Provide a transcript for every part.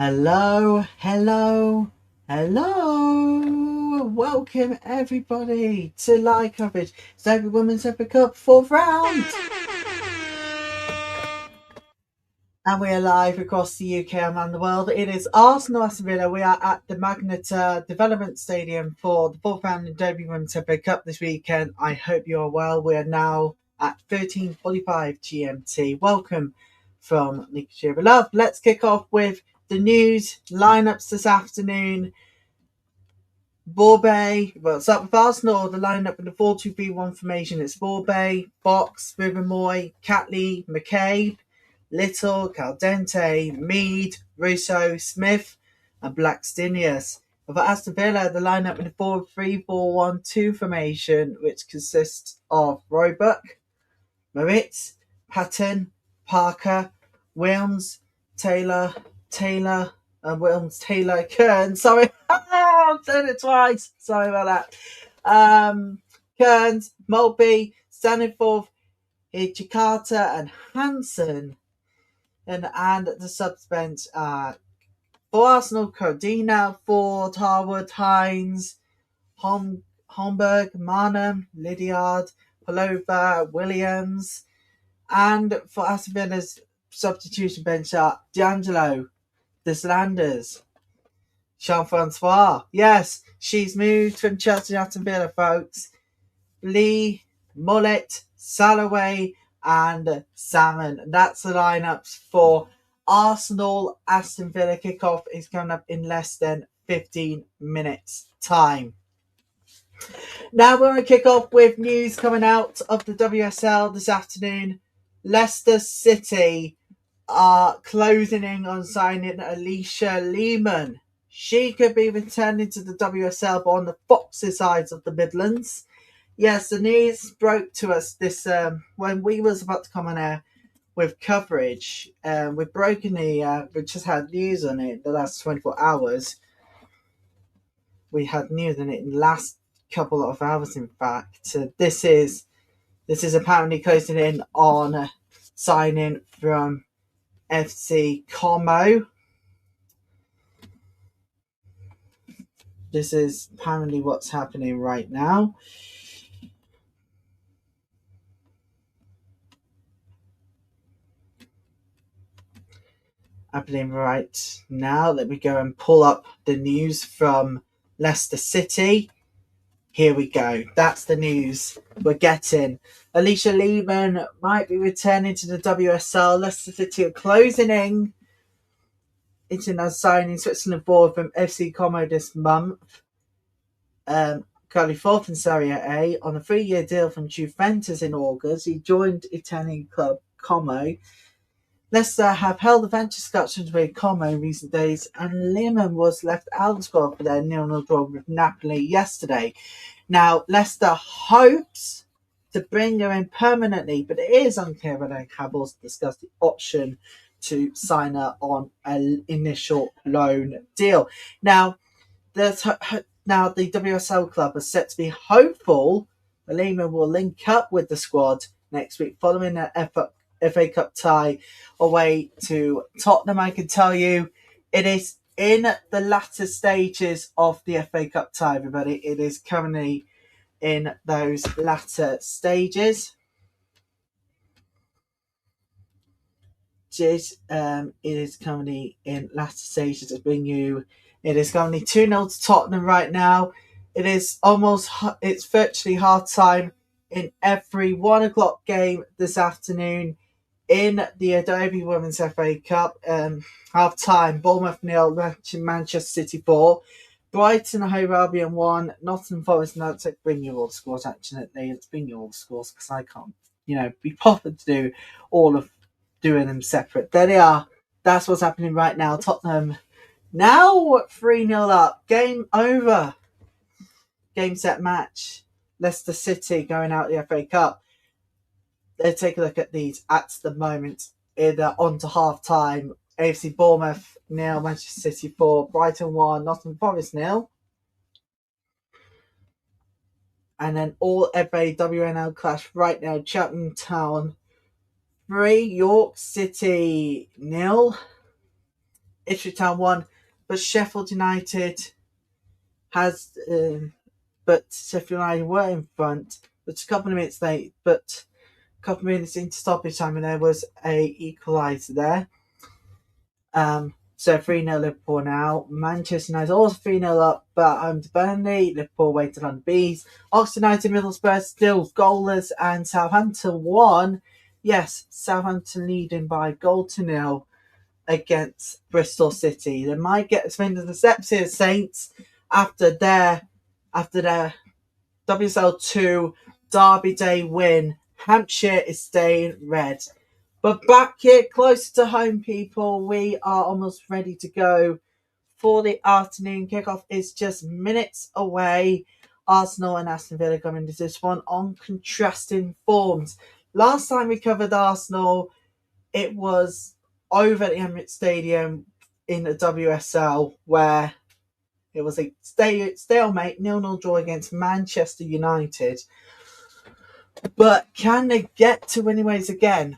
Hello, hello, hello. Welcome everybody to live coverage. It's Adobe Women's FA Cup fourth round. And we are live across the UK and around the world. It is Arsenal Aston Villa. We are at the Mangata Developments Stadium for the fourth round of Adobe Women's FA Cup this weekend. I hope you are well. We are now at 13:45 GMT. Welcome from Lincolnshire Love. Let's kick off with the news lineups this afternoon. Borbay, well, it's up with Arsenal, the lineup in the 4-2-3-1 formation. It's Borbay, Box, Rivermoy, Catley, McCabe, Little, Caldente, Mead, Russo, Smith, and Blackstenius. For Aston Villa, the lineup in the 4-3-4-1-2 formation, which consists of Roebuck, Moritz, Patton, Parker, Wilms, Taylor, Wilms, Taylor, Kearns. Sorry, I've said it twice. Sorry about that. Kearns, Mulby, Staniforth, Chikata, and Hansen. And the subs bench for Arsenal: Codina, Ford, Harwood, Hines, Homburg, Marnham, Lydiard, Palova, Williams. And for Aston Villa's substitution bench are D'Angelo, Deslanders, Jean-Francois. Yes, she's moved from Chelsea to Aston Villa, folks. Lee, Mullet, Salloway, and Salmon. That's the lineups for Arsenal. Aston Villa kickoff is coming up in less than 15 minutes time. Now we're going to kick off with news coming out of the WSL this afternoon. Leicester City are closing in on signing Alicia Lehman. She could be returning to the WSL, but on the Foxes sides of the Midlands. Yes, the news broke to us this when we was about to come on air with coverage. We've broken we just had news on it the last 24 hours. We had news on it in the last couple of hours, in fact. This is apparently closing in on signing from FC Como. This is apparently what's happening right now. Happening right now. Let me go and pull up the news from Leicester City. Here we go. That's the news we're getting. Alicia Lehman might be returning to the WSL. Leicester City are closing in. International signing Switzerland forward from FC Como this month. Currently fourth in Serie A on a 3-year deal from Juventus in August. He joined Italian club Como. Leicester have held adventure discussions with Como in recent days, and Lehman was left out of the squad for their 0-0 draw with Napoli yesterday. Now, Leicester hopes to bring her in permanently, but it is unclear whether they have also discussed the option to sign her on an initial loan deal. Now, the WSL club is set to be hopeful that Lehman will link up with the squad next week following an FA Cup tie away to Tottenham. I can tell you it is in the latter stages of the FA Cup tie, everybody. It is currently in those latter stages. It is currently in latter stages to bring you. It is currently 2-0 to Tottenham right now. It's virtually half time in every 1 o'clock game this afternoon in the Adobe Women's FA Cup. Half time, Bournemouth 0, Manchester City 4, Brighton Hove Albion 1, Nottingham Forest. Now let's bring you all the scores. Actually, let's bring you all the scores because I can't, be bothered to do all of doing them separate. There they are. That's what's happening right now. Tottenham now 3-0 up. Game over. Game set match. Leicester City going out the FA Cup. Let's take a look at these at the moment. On to half time. AFC Bournemouth 0, Manchester City 4, Brighton 1, Nottingham Forest 0. And then all FA WNL clash right now. Cheltenham Town 3, York City 0. Ipswich Town won, but Sheffield United has, but Sheffield United were in front, but a couple of minutes late, but a couple of minutes into stoppage time, and there was a equaliser there. So 3-0 Liverpool now. Manchester United also 3-0 up, but home to Burnley. Liverpool waited on the bees. Oxford United, Middlesbrough still goalless, and Southampton won. Yes, Southampton leading by goal to nil against Bristol City. They might get as many of the steps here, Saints, after their WSL2 Derby Day win. Hampshire is staying red. But back here, closer to home, people, we are almost ready to go for the afternoon kickoff. It's just minutes away. Arsenal and Aston Villa coming into this one on contrasting forms. Last time we covered Arsenal, it was over at the Emirates Stadium in the WSL, where it was a stalemate, 0-0 draw against Manchester United. But can they get to winning ways again?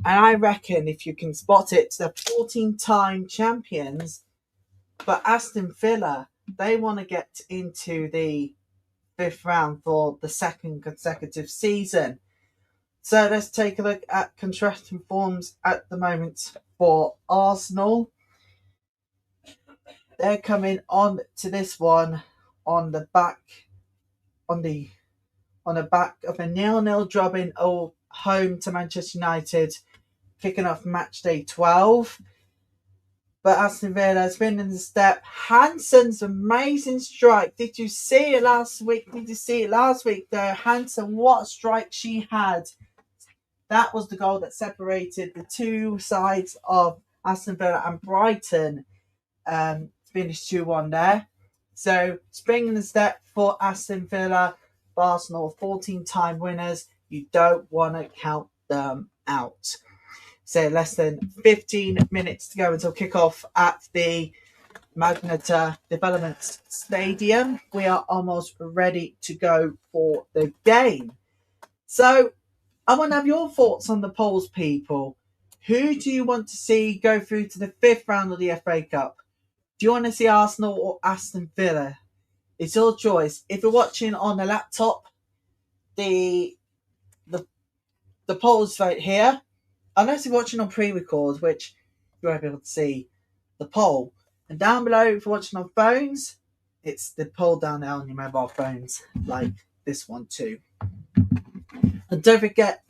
And I reckon if you can spot it, they're 14-time champions. But Aston Villa, they want to get into the 5th round for the second consecutive season. So let's take a look at contrasting forms at the moment for Arsenal. They're coming on to this one on the back of a 0-0 drubbing home to Manchester United, kicking off match day 12. But Aston Villa has been in the step. Hansen's amazing strike. Did you see it last week? Though? Hansen, what a strike she had. That was the goal that separated the two sides of Aston Villa and Brighton. Finished 2-1 there. So, spring in the step for Aston Villa. Arsenal, 14-time winners. You don't want to count them out. So less than 15 minutes to go until kickoff at the Mangata Developments Stadium. We are almost ready to go for the game. So I want to have your thoughts on the polls, people. Who do you want to see go through to the 5th round of the FA Cup? Do you want to see Arsenal or Aston Villa? It's your choice. If you're watching on a laptop, the polls right here. Unless you're watching on pre-record, which you won't be able to see the poll. And down below, if you're watching on phones, it's the poll down there on your mobile phones, like this one too. And don't forget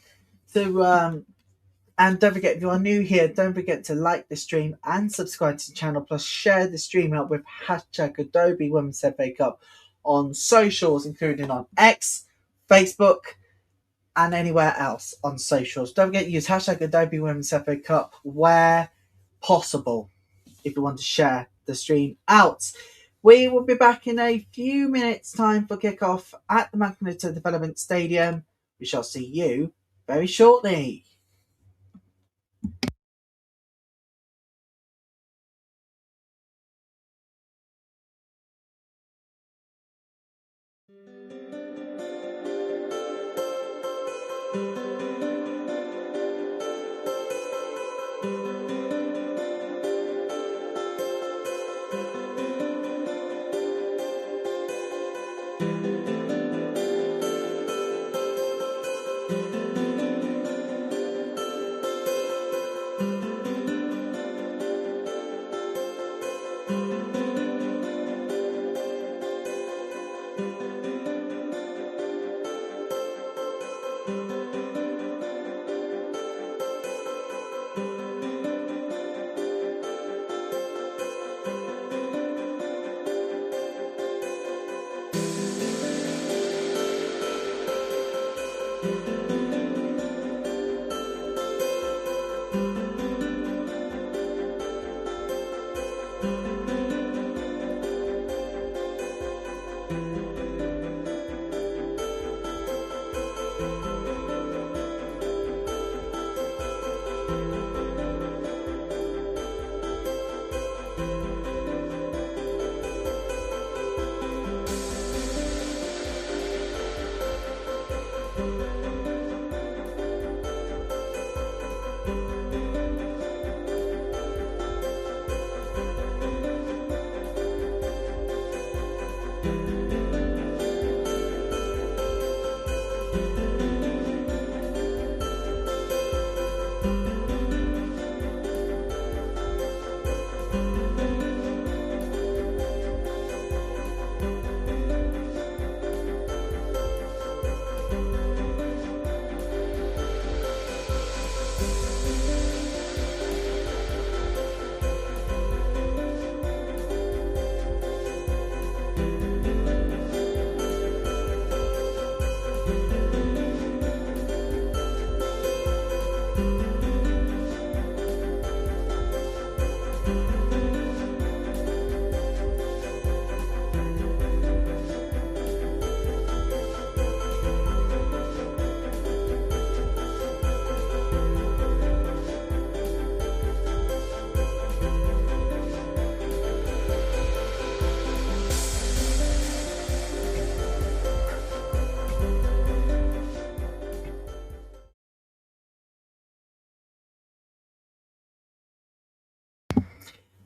to, if you are new here, don't forget to like the stream and subscribe to the channel, plus share the stream out with hashtag Adobe Women's FA Cup on socials, including on X, Facebook, and anywhere else on socials. Don't forget to use hashtag Adobe Women's FA Cup where possible if you want to share the stream out. We will be back in a few minutes' time for kickoff at the Mangata Developments Stadium. We shall see you very shortly.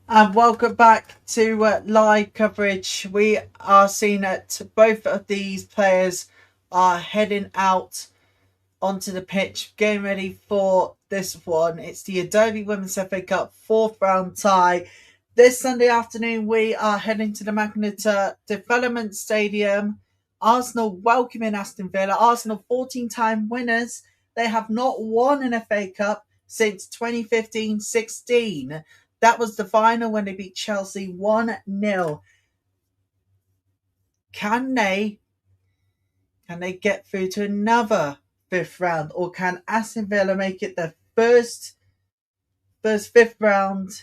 And welcome back to live coverage. We are seeing that both of these players are heading out onto the pitch, getting ready for this one. It's the Adobe Women's FA Cup fourth round tie. This Sunday afternoon, we are heading to the Mangata Developments Stadium. Arsenal welcoming Aston Villa. Arsenal 14-time winners. They have not won an FA Cup since 2015-16. That was the final when they beat Chelsea 1-0. Can they get through to another fifth round, or can Aston Villa make it their first fifth round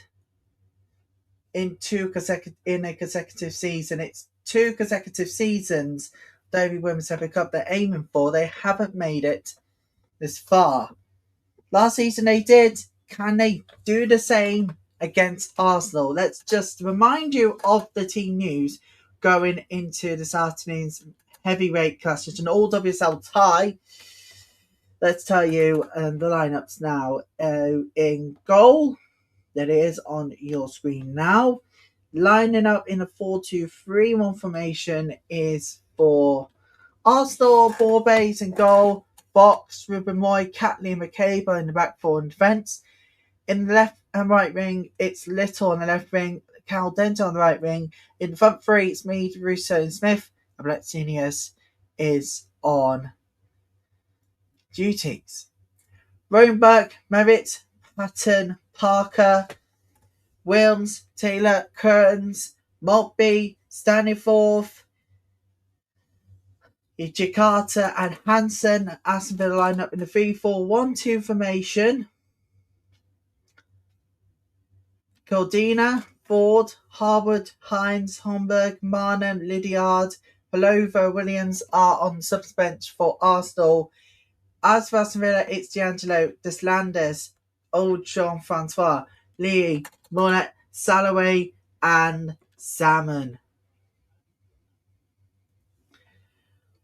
in a consecutive season? It's two consecutive seasons Adobe Women's FA Cup they're aiming for. They haven't made it this far. Last season they did. Can they do the same against Arsenal? Let's just remind you of the team news going into this afternoon's heavyweight clash. It's an all-WSL tie. Let's tell you the lineups now. In goal, that is on your screen now. Lining up in a 4-2-3-1 formation is for Arsenal, Borbays in goal, Box, Ruben Moy, Kathleen McCabe in the back four in defence. In the left and right wing, it's Little on the left wing, Cal Dento on the right wing. In the front three, it's Mead, Russo and Smith. And Blacksenius is on duties. Roenberg, Merritt, Patton, Parker, Wilms, Taylor, Kearns, Maltby, Staniforth, Jakarta and Hansen. Aston Villa line up in the 3-4-1-2 formation. Cordina, Ford, Harwood, Hines, Homburg, Marnham, Lydiard, Belova, Williams are on the subs bench for Arsenal. As for Aston Villa, it's D'Angelo, Deslanders, Old Jean-Francois, Lee, Monet, Salaway, and Salmon.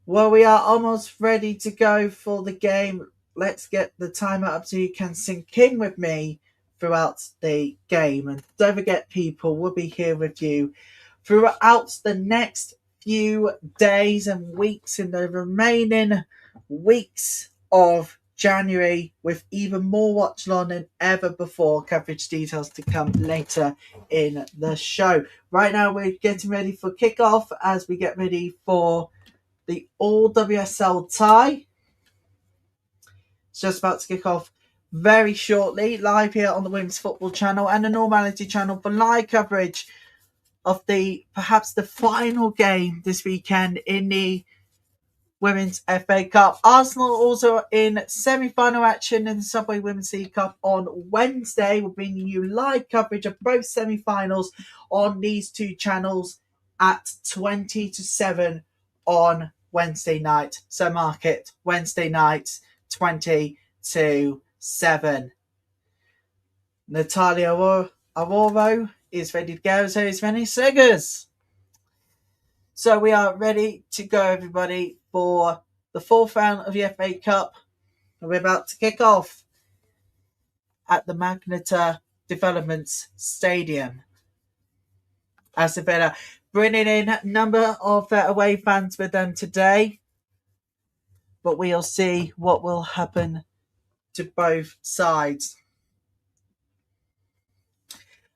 Well, we are almost ready to go for the game. Let's get the timer up so you can sync in with me throughout the game. And don't forget, people, we'll be here with you throughout the next few days and weeks in the remaining weeks of January, with even more watch along than ever before. Coverage details to come later in the show. Right now, we're getting ready for kickoff as we get ready for the all-WSL tie. It's just about to kick off very shortly, live here on the Women's Football Channel and the Normality Channel for live coverage of perhaps the final game this weekend in the Women's FA Cup. Arsenal also in semi-final action in the Subway Women's League Cup on Wednesday. We'll bring you live coverage of both semi-finals on these two channels at 20 to 7 on Wednesday night. So mark it, Wednesday night, 20 to 7. Natalia Aroro is ready to go, so is Rennie Seggers. So we are ready to go, everybody, for the fourth round of the FA Cup. We're about to kick off at the Mangata Developments Stadium. Aston Villa bringing in a number of their away fans with them today. But we'll see what will happen to both sides.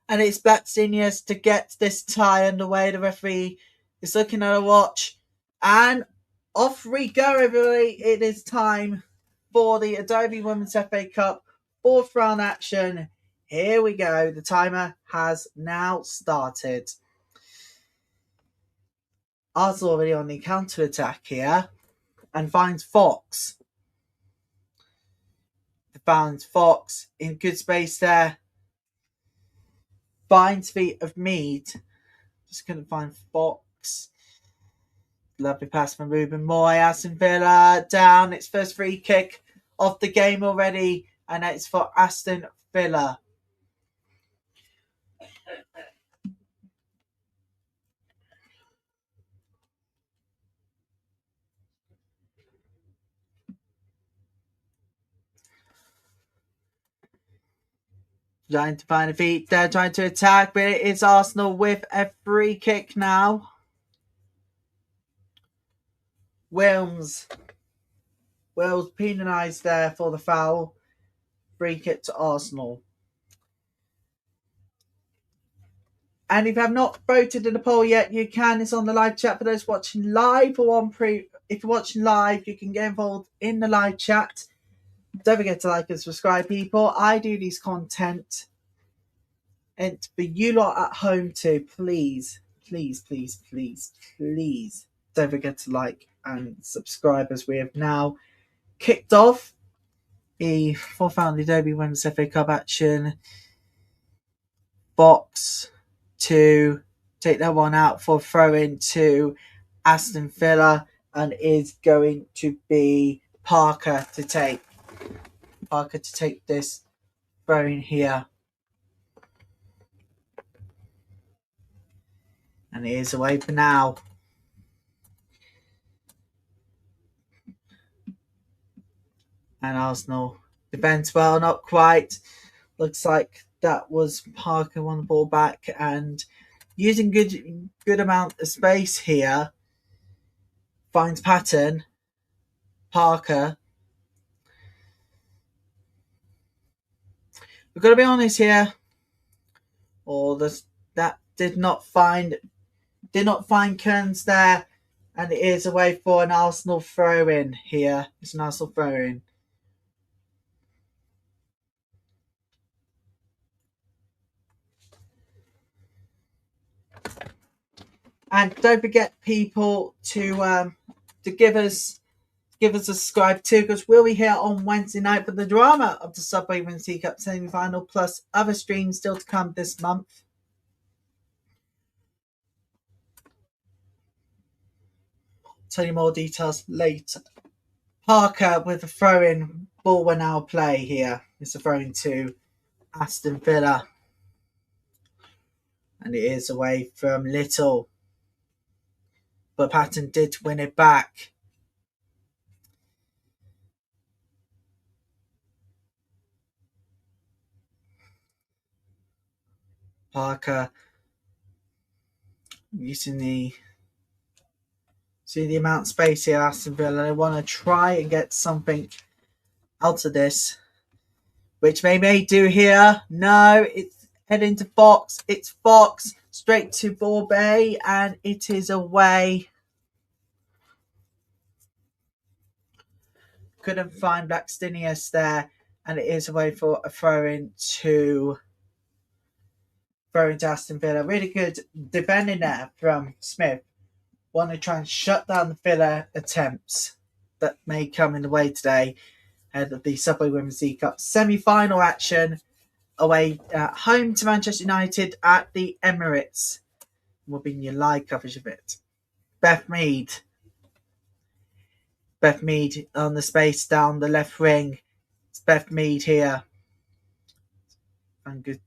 And it's Blacksenius to get this tie underway. The referee is looking at a watch. And off we go, everybody. It is time for the Adobe Women's FA Cup fourth round action. Here we go. The timer has now started. Arsenal already on the counter attack here and finds Fox. Finds Fox in good space there. Finds feet of Mead. Just couldn't find Fox. Lovely pass from Ruben Moy. Aston Villa down. Its first free kick of the game already. And it's for Aston Villa. Trying to find a feet. They're trying to attack, but it is Arsenal with a free kick now. Wilms penalised there for the foul. Free kick to Arsenal. And if you have not voted in the poll yet, you can. It's on the live chat for those watching live or if you're watching live, you can get involved in the live chat. Don't forget to like and subscribe, people. I do these content and for you lot at home too. Please don't forget to like and subscribe, as we have now kicked off the fourth round of the Adobe Women's FA Cup action. Box to take that one out for throw in to Aston Villa, and is going to be Parker to take this throw in here. And it is away for now. And Arsenal defends well, not quite. Looks like that was Parker won the ball back and using good amount of space here. Finds Patton. Parker. We've got to be honest here. That did not find Kearns there, and it is away for an Arsenal throw in here. It's an Arsenal throw in. And don't forget, people, to give us a subscribe too, because we'll be here on Wednesday night for the drama of the Subway Women's League Cup semi-final, plus other streams still to come this month. Tell you more details later. Parker with a throw-in. Ball will now play here. It's a throw-in to Aston Villa. And it is away from Little. But Patton did win it back. Parker using the amount of space here, Aston Villa. They want to try and get something out of this, which they may do here. No, it's heading to Fox. It's Fox straight to Borbay, and it is away. Couldn't find Blackstenius there, and it is away for a throw-in to Aston Villa. Really good defending there from Smith. Want to try and shut down the Villa attempts that may come in the way today ahead of the Subway Women's League Cup semi-final action away home to Manchester United at the Emirates. We'll be in your live coverage of it. Beth Mead on the space down the left wing. It's Beth Mead here. And good.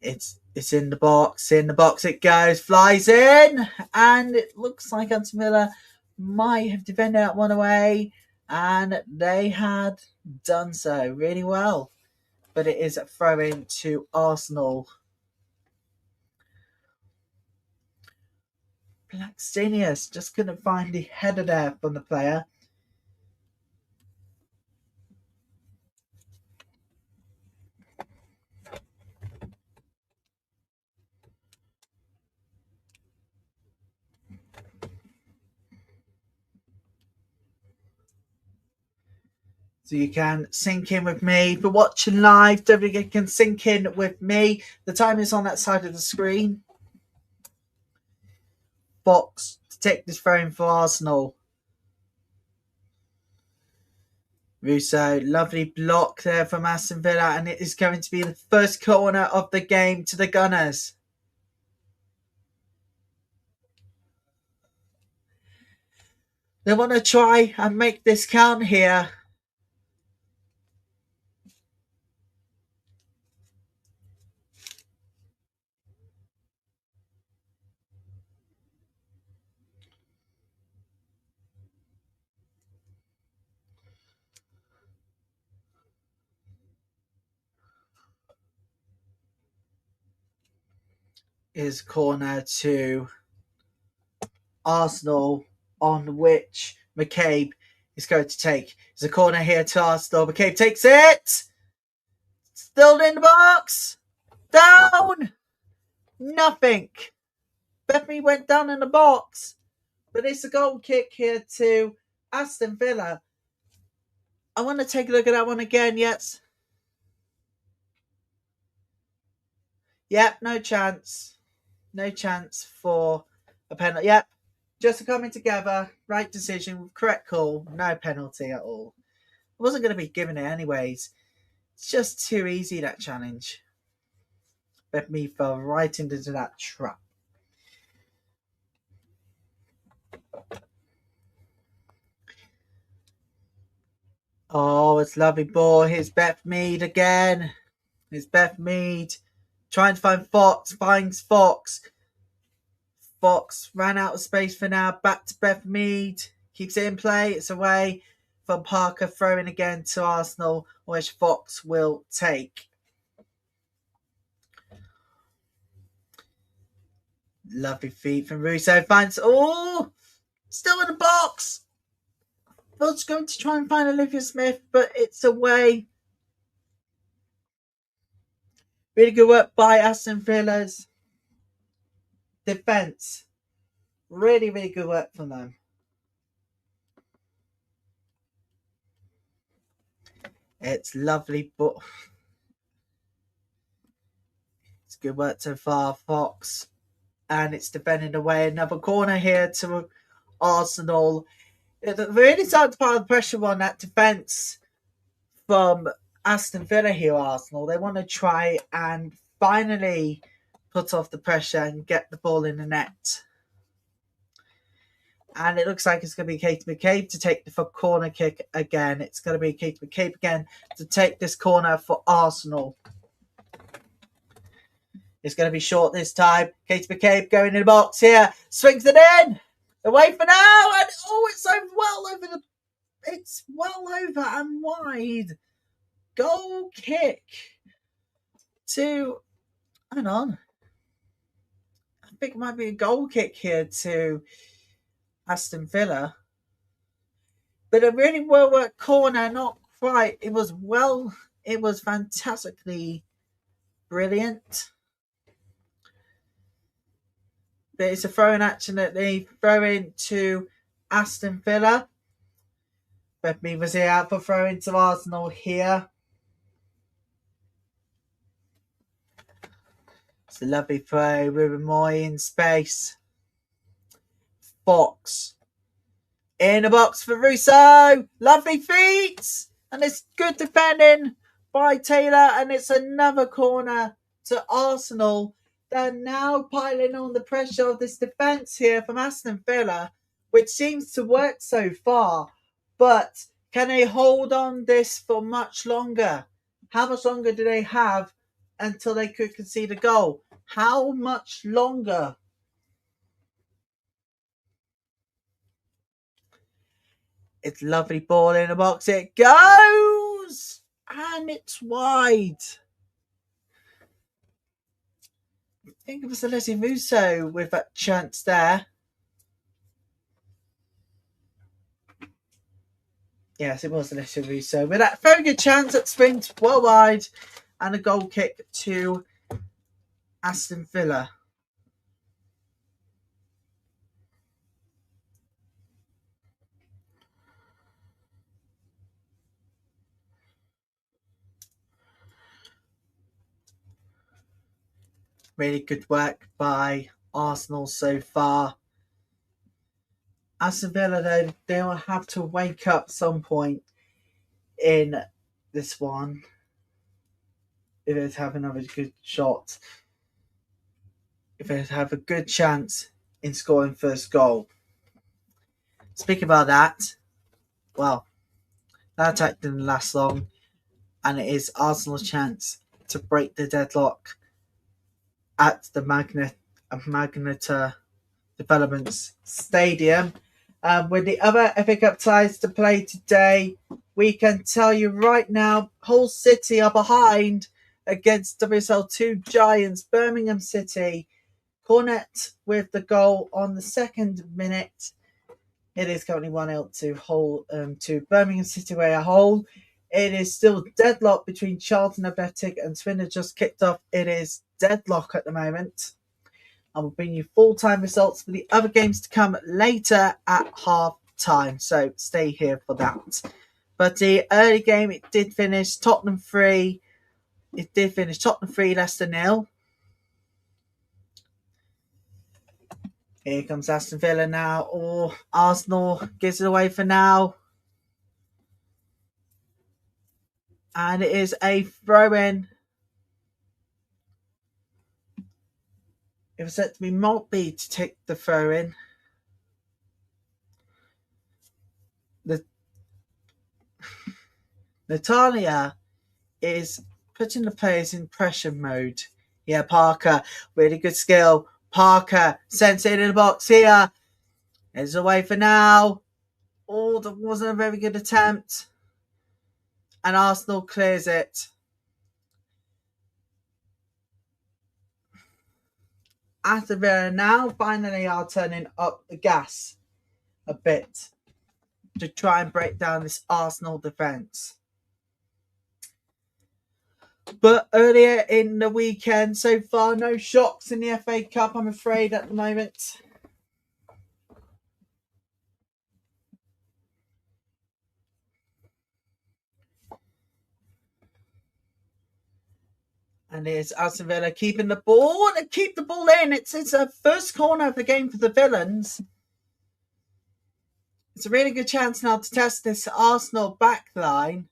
It's in the box. In the box it goes. Flies in. And it looks like Aston Villa might have defended that one away. And they had done so really well. But it is a throw-in to Arsenal. Blackstenius just couldn't find the header there from the player. So you can sync in with me. For watching live, don't forget you can sync in with me. The time is on that side of the screen. Box to take this throw in for Arsenal. Russo, lovely block there from Aston Villa, and it is going to be the first corner of the game to the Gunners. They want to try and make this count here. is corner to Arsenal, on which McCabe is going to take. There's a corner here to Arsenal. McCabe takes it. Still in the box. Down. Nothing. Bethany went down in the box. But it's a goal kick here to Aston Villa. I want to take a look at that one again. Yes. Yep, no chance. No chance for a penalty. Yep. Just coming together. Right decision. Correct call. No penalty at all. I wasn't going to be given it anyways. It's just too easy, that challenge. Bethany fell right into that trap. Oh, it's lovely ball. Here's Beth Mead again. Here's Beth Mead. Trying to find Fox. Finds Fox. Fox ran out of space for now. Back to Beth Mead. Keeps it in play. It's away from Parker. Throwing again to Arsenal, which Fox will take. Lovely feet from Russo. Finds... Oh! Still in the box! Was going to try and find Olivia Smith, but it's away. Really good work by Aston Villa's defence. Really, really good work from them. It's lovely, but it's good work so far, Fox. And it's defending away. Another corner here to Arsenal. It really started to pile the pressure on that defence from Aston Villa here, Arsenal. They want to try and finally put off the pressure and get the ball in the net. And it looks like it's going to be Katie McCabe to take the corner kick again. It's going to be Katie McCabe again to take this corner for Arsenal. It's going to be short this time. Katie McCabe going in the box here. Swings it in. Away for now. And it's well over and wide. Goal kick to... Hang on. I think it might be a goal kick here to Aston Villa. But a really well worked corner, not quite. It was fantastically brilliant. But it's a throw-in action that they throw in to Aston Villa. Bethany was here out for throw-in to Arsenal here. It's a lovely throw. Ruben Moy in space. Fox in the box for Russo. Lovely feet. And it's good defending by Taylor. And it's another corner to Arsenal. They're now piling on the pressure of this defence here from Aston Villa, which seems to work so far. But can they hold on this for much longer? How much longer do they have until they could concede a goal? How much longer? It's lovely ball in the box. It goes! And it's wide. I think it was Alessia Russo with that chance there. Yes, it was Alessia Russo with that very good chance that sprint well wide and a goal kick to Aston Villa. Really good work by Arsenal so far. Aston Villa, though, they'll have to wake up some point in this one if they have another good shot. If they have a good chance in scoring first goal. Speaking about that, well, that attack didn't last long, and it is Arsenal's chance to break the deadlock at the Mangata Developments Stadium. With the other FA Cup ties to play today, we can tell you right now, Hull City are behind against WSL 2 giants Birmingham City. Cornet with the goal on the 2nd minute. It is currently 1-0 to Birmingham City Way a whole. It is still deadlock between Charlton Athletic and Swindon just kicked off. It is deadlock at the moment. I will bring you full-time results for the other games to come later at half time. So stay here for that. But the early game, it did finish Tottenham 3. It did finish Tottenham 3, Leicester 0. Here comes Aston Villa now. Or Arsenal gives it away for now. And it is a throw-in. It was set to be Maltby to take the throw-in. Natalia is putting the players in pressure mode. Yeah, Parker, really good skill. Parker sends it in the box here. It's away for now. Oh, that wasn't a very good attempt. And Arsenal clears it. Aston Villa now finally are turning up the gas a bit to try and break down this Arsenal defence. But earlier in the weekend, so far, no shocks in the FA Cup, I'm afraid, at the moment. And it's Aston Villa keeping the ball and keep the ball in. It's a first corner of the game for the Villains. It's a really good chance now to test this Arsenal back line.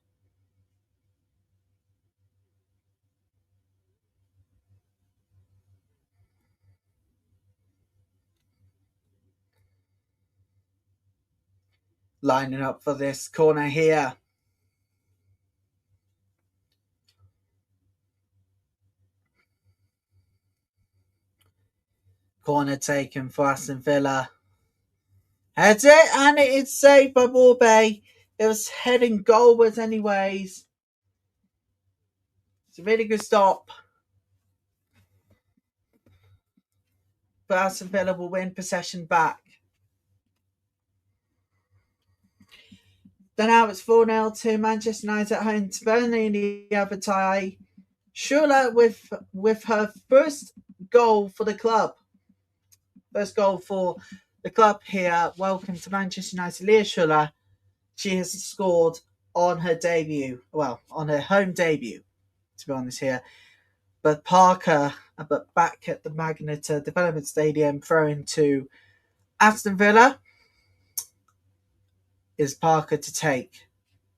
Lining up for this corner here. Corner taken for Aston Villa. Heads it, and it is saved by Warby. It was heading goalwards anyways. It's a really good stop. But Aston Villa will win possession back. Then now it's 4-0 to Manchester United at home to Burnley in the other tie. Shula with her first goal for the club. First goal for the club here. Welcome to Manchester United, Leah Shula. She has scored on her debut. Well, on her home debut, to be honest here. But Parker, back at the Mangata Developments Stadium, throwing to Aston Villa. Is Parker to take.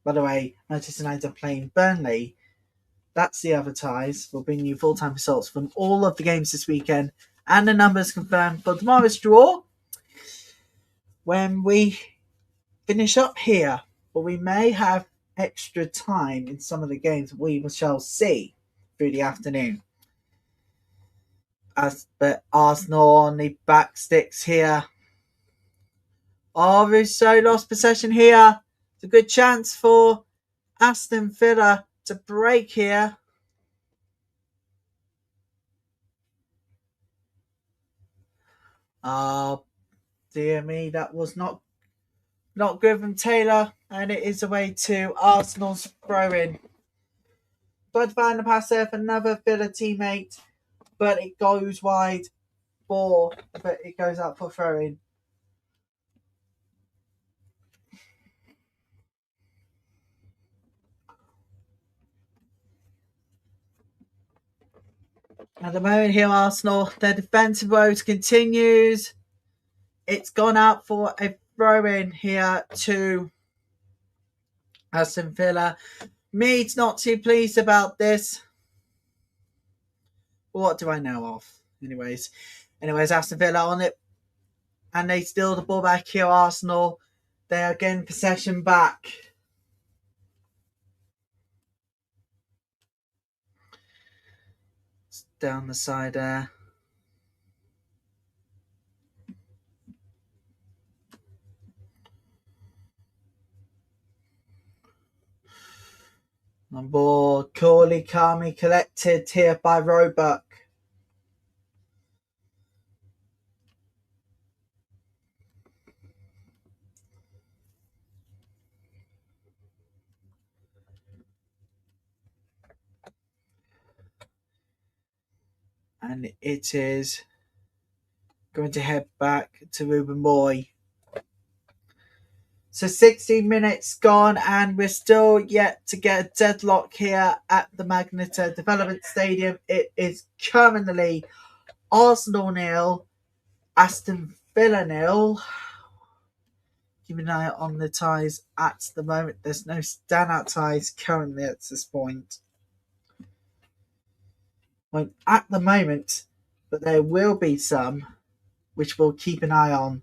By the way, Manchester United are playing Burnley. That's the other ties. We'll bring you full-time results from all of the games this weekend and the numbers confirmed for tomorrow's draw when we finish up here. But we may have extra time in some of the games we shall see through the afternoon. But Arsenal on the back sticks here. Oh, Rousseau lost possession here. It's a good chance for Aston Villa to break here. Oh, dear me, that was not good from Taylor, and it is away to Arsenal's throw-in. Tried to find the pass there for another Villa teammate, but it goes wide but it goes out for throw-in. At the moment here, Arsenal, their defensive woes continues. It's gone out for a throw-in here to Aston Villa. Mead's not too pleased about this. What do I know of? Anyways, Aston Villa on it. And they steal the ball back here, Arsenal. They are getting possession back. It's down the side there. On board, coolly, calmly collected here by Roebuck. and it is going to head back to Ruben Moy. So 16 minutes gone, and we're still yet to get a deadlock here at the Mangata Developments Stadium. It is currently Arsenal 0, Aston Villa 0. Keep an eye on the ties at the moment. There's no standout ties currently at this point. Well, at the moment, but there will be some which we'll keep an eye on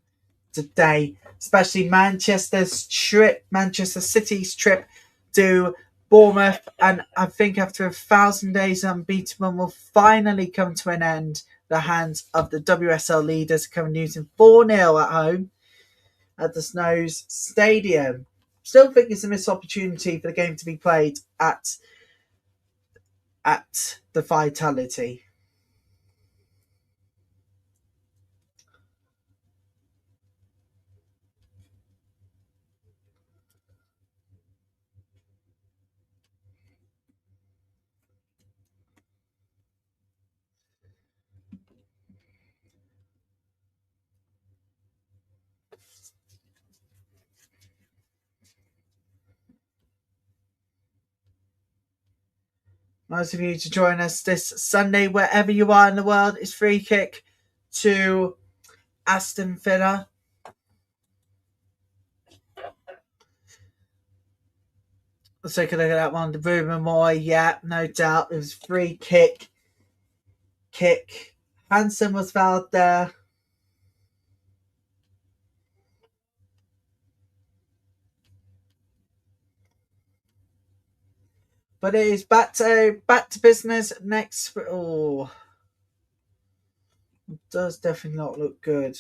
today, especially Manchester City's trip to Bournemouth, and I think after 1,000 days unbeatable will finally come to an end. The hands of the WSL leaders coming using 4-0 at home at the Snows Stadium. Still think it's a missed opportunity for the game to be played at the Vitality. Nice of you to join us this Sunday, wherever you are in the world. It's free kick to Aston Villa. Let's take a look at that one. The Ruben Moy, yeah, no doubt. It was free kick. Hansen was fouled there. But it is back to business next. Oh, it does definitely not look good.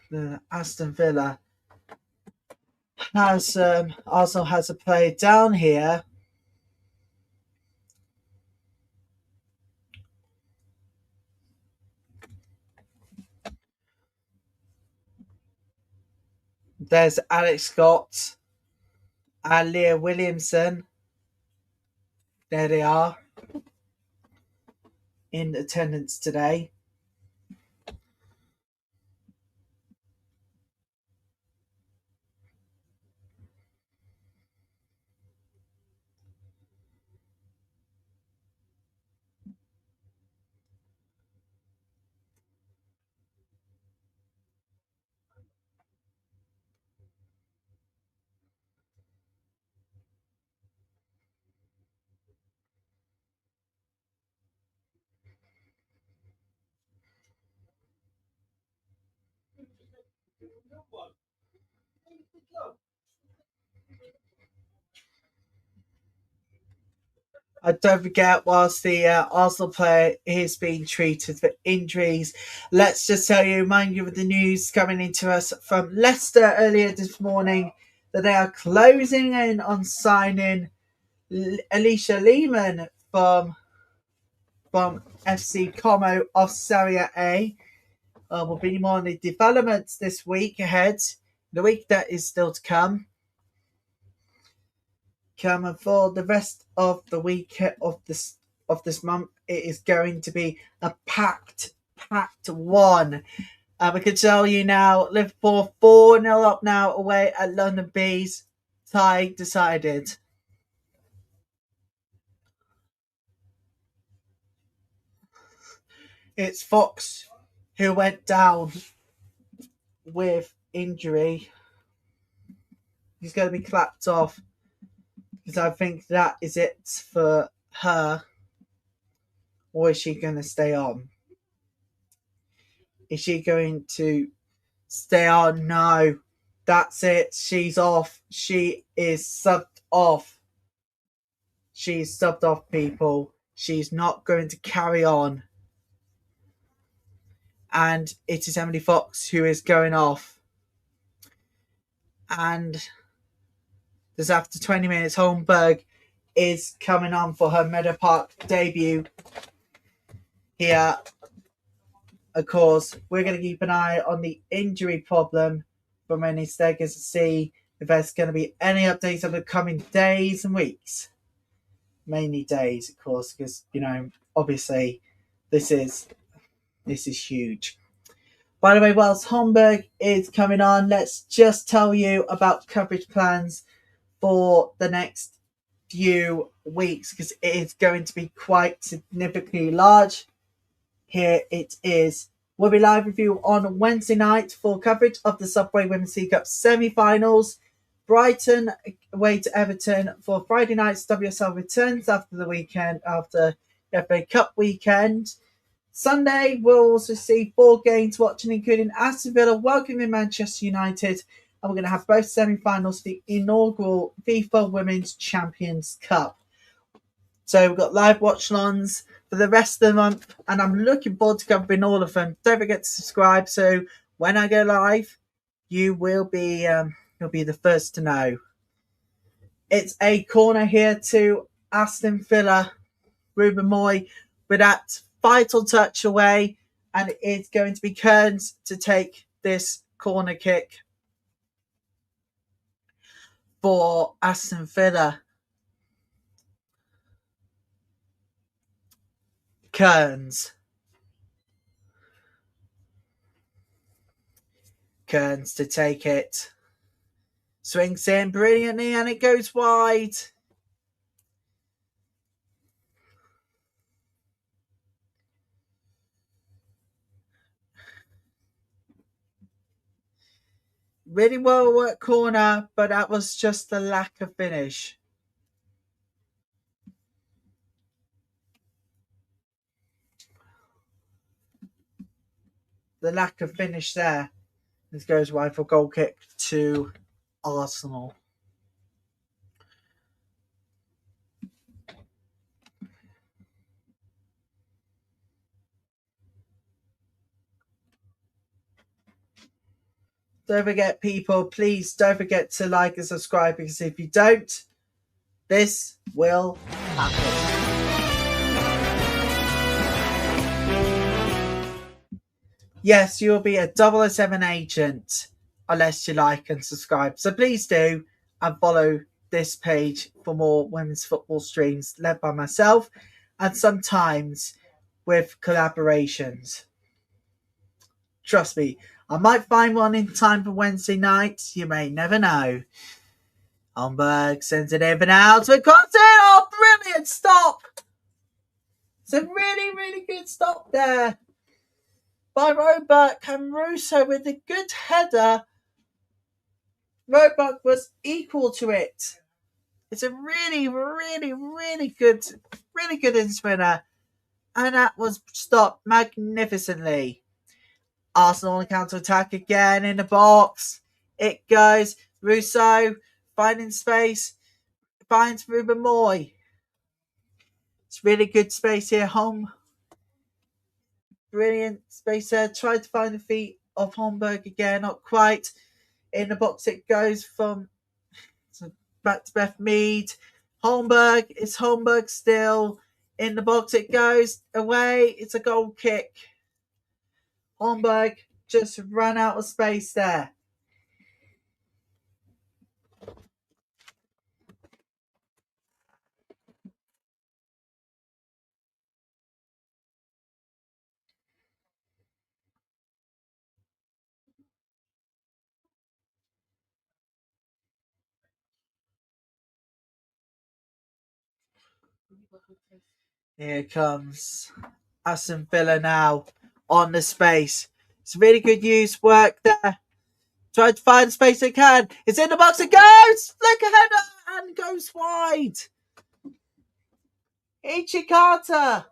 The Aston Villa has Arsenal has a player down here. There's Alex Scott and Leah Williamson. There they are in attendance today. Don't forget, whilst the Arsenal player is being treated for injuries, let's just tell you, mind you, with the news coming into us from Leicester earlier this morning, that they are closing in on signing Alicia Lehmann from FC Como of Serie A. We'll be more on the developments this week ahead, the week that is still to come. And for the rest of the week of this month, it is going to be a packed one. We can tell you now, Liverpool 4-0 up now away at London Bees. Tie decided. It's Fox who went down with injury. He's going to be clapped off because I think that is it for her. Or is she going to stay on? Is she going to stay on? No. That's it. She's off. She is subbed off. She's subbed off, people. She's not going to carry on. And it is Emily Fox who is going off. And this after 20 minutes, Holmberg is coming on for her Meadow Park debut here. Of course, we're going to keep an eye on the injury problem from Rennie Steggers to see if there's going to be any updates over the coming days and weeks. Mainly days, of course, because obviously this is huge. By the way, whilst Hamburg is coming on, let's just tell you about coverage plans for the next few weeks, because it is going to be quite significantly large. Here it is. We'll be live with you on Wednesday night for coverage of the Subway Women's League Cup semi-finals. Brighton away to Everton for Friday night's WSL returns after the weekend, after the FA Cup weekend. Sunday, we'll also see 4 games watching, including Aston Villa welcoming Manchester United, and we're going to have both semi-finals for the inaugural FIFA Women's Champions Cup. So we've got live watch-alongs for the rest of the month, and I'm looking forward to covering all of them. Don't forget to subscribe, so when I go live, you will be you'll be the first to know. It's a corner here to Aston Villa. Ruben Moy with that vital touch away, and it's going to be Kearns to take this corner kick for Aston Villa. Kearns to take it. Swings in brilliantly, and it goes wide. Really well worked corner, but that was just the lack of finish. The lack of finish there. This goes wide for goal kick to Arsenal. Don't forget, people, please don't forget to like and subscribe, because if you don't, this will happen. Yes, you'll be a 007 agent unless you like and subscribe. So please do, and follow this page for more women's football streams led by myself, and sometimes with collaborations. Trust me, I might find one in time for Wednesday night. You may never know. Hamburg sends it in and out with Cotton. Oh, brilliant stop! It's a really, really good stop there by Roebuck, and Russo with a good header. Roebuck was equal to it. It's a really, really, really good in-spinner, and that was stopped magnificently. Arsenal on counter-attack again in the box. It goes. Russo finding space. Finds Ruben Moy. It's really good space here. Home. Brilliant space there. Tried to find the feet of Homburg again. Not quite. In the box it goes from back to Beth Mead. Homburg. It's Homburg still. In the box it goes. Away. It's a goal kick. Homburg just ran out of space there. Here comes Aston Villa now on the space. It's really good use work there. Trying to find the space they can. It's in the box. It goes. Look ahead and goes wide. Ichikata.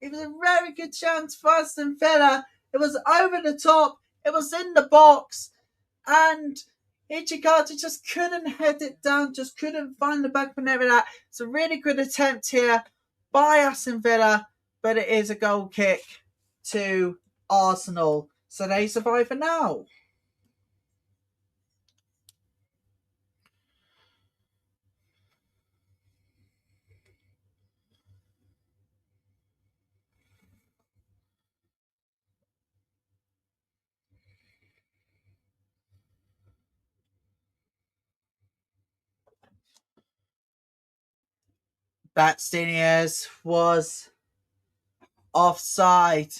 It was a very good chance for Aston Villa. It was over the top. It was in the box. And Ichikata just couldn't head it down. Just couldn't find the back of that. It's a really good attempt here by Aston Villa. But it is a goal kick to Arsenal. So they survive for now. Bastiniers was offside.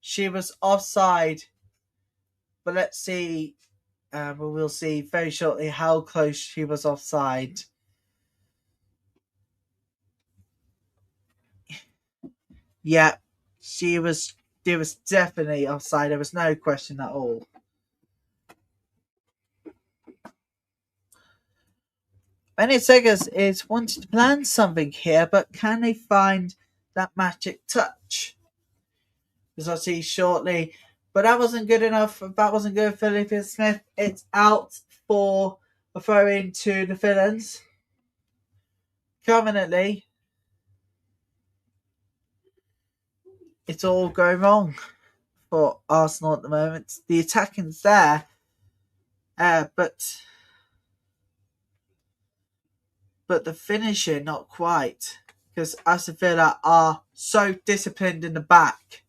She was offside. But let's see. We'll see very shortly how close she was offside. Yeah, she was. She was definitely offside. There was no question at all. Many Seggers is wanting to plan something here, but can they find that magic touch? As I'll see shortly. But that wasn't good enough. That wasn't good for Olivia Smith. It's out for a throw in to the villains. Currently, it's all going wrong for Arsenal at the moment. The attacking's there, but the finishing not quite, because Aston Villa are so disciplined in the back.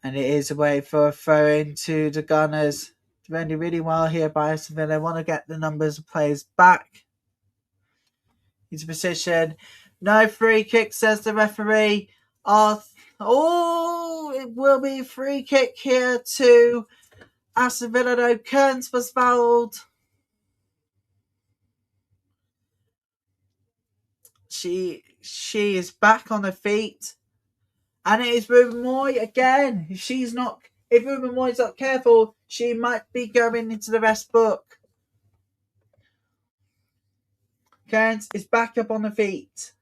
And it is a way for a throw in to the Gunners. Defending really well here by Aston Villa. They want to get the numbers of players back into position. No free kick, says the referee. It will be a free kick here to Aston Villa, though. Kearns was fouled. She is back on her feet. And it is Ruben Moy again. If Ruben Moy's not careful, she might be going into the rest book. Kearns is back up on her feet.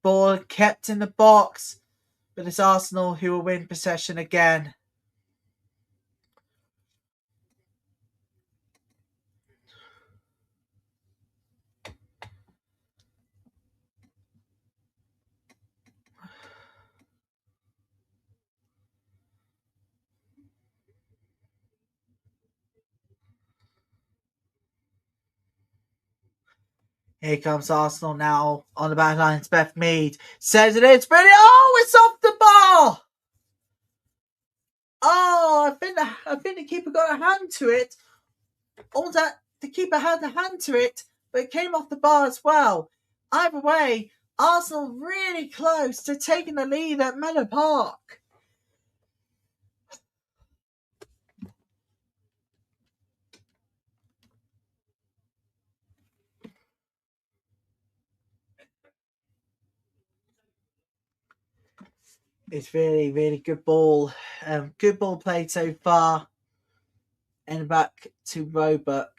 Ball kept in the box, but it's Arsenal who will win possession again. Here comes Arsenal now on the back line. It's Beth Mead. Says it is. It's off the bar. Oh, I think the keeper got a hand to it. All that the keeper had a hand to it, but it came off the bar as well. Either way, Arsenal really close to taking the lead at Meadow Park. It's really, really good ball. Good ball played so far. And back to Roebuck.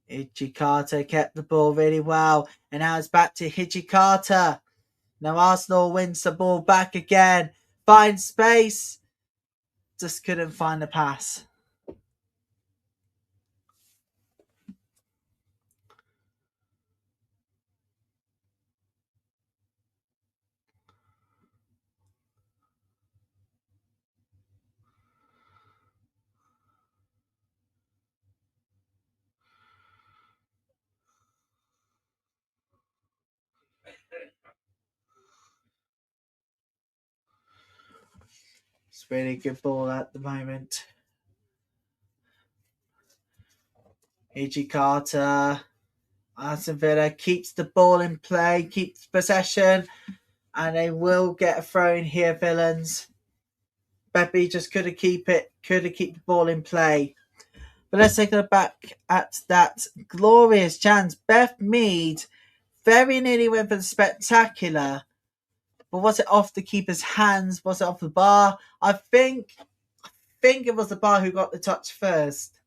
Hijikata kept the ball really well. And now it's back to Hijikata. Now Arsenal wins the ball back again. Finds space. Just couldn't find the pass. It's really good ball at the moment. Hijikata. Aston Villa keeps the ball in play, keeps possession, and they will get a throw in here, villains. Beppi just couldn't keep the ball in play. But let's take a look back at that glorious chance. Beth Mead very nearly went for the spectacular. But was it off the keeper's hands? Was it off the bar? I think it was the bar who got the touch first.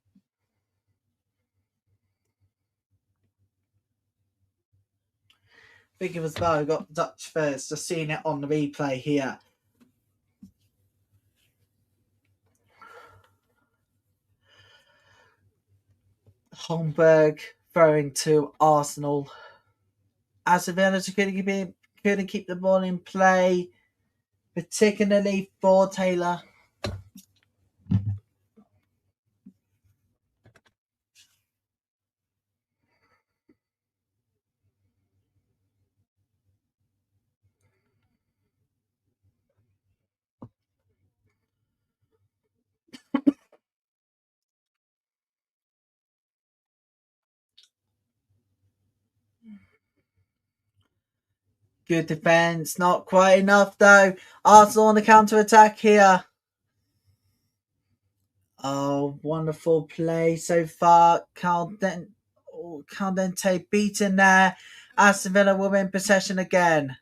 I think it was the bar who got the touch first. Just seeing it on the replay here. Holmberg throwing to Arsenal. Aston Villa couldn't keep the ball in play, particularly for Taylor. Good defence, not quite enough though. Arsenal on the counter-attack here. Oh, wonderful play so far. Caldente beaten there. Aston Villa will win possession again.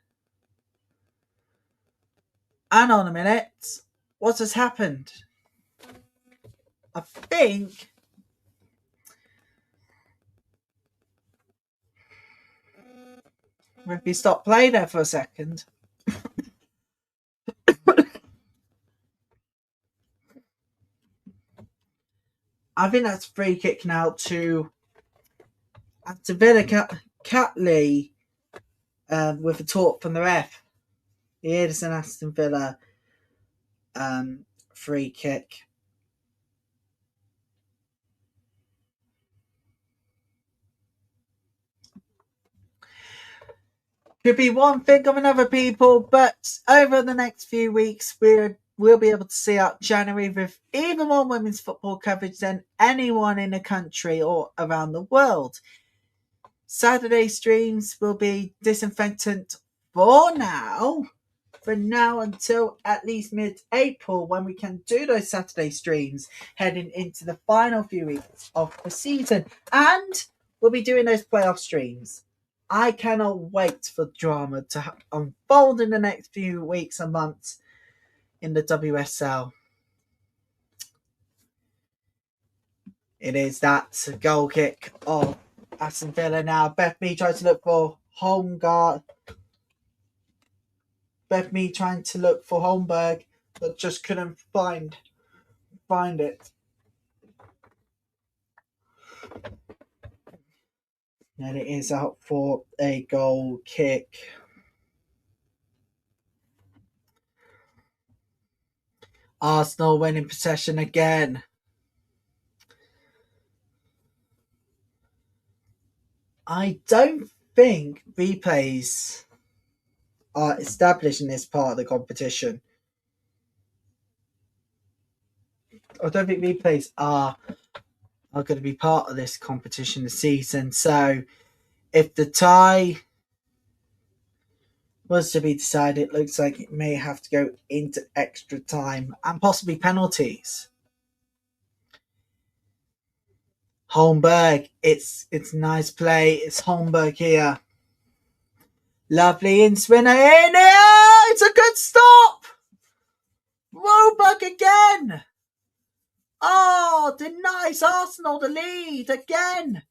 Hang on a minute. What has happened? I think if we stop play there for a second. I think that's free kick now to Aston Villa. Catley with a talk from the ref. It is an Aston Villa free kick. Could be one thing of another, people, but over the next few weeks we'll be able to see out January with even more women's football coverage than anyone in the country or around the world. Saturday streams will be disinfectant for now until at least mid-April, when we can do those Saturday streams heading into the final few weeks of the season, and we'll be doing those playoff streams. I cannot wait for drama to unfold in the next few weeks and months in the WSL. It is that goal kick of Aston Villa now. Beth Mee tries to look for home guard. Beth Mee trying to look for Holmberg, but just couldn't find it. And it is out for a goal kick. Arsenal winning possession again. I don't think replays are established in this part of the competition. I don't think replays are going to be part of this competition this season. So if the tie was to be decided, it looks like it may have to go into extra time and possibly penalties. Holmberg, it's nice play. It's Holmberg here. Lovely in-swinner in here. It's a good stop. Roebuck again. Oh, denies Arsenal the lead again.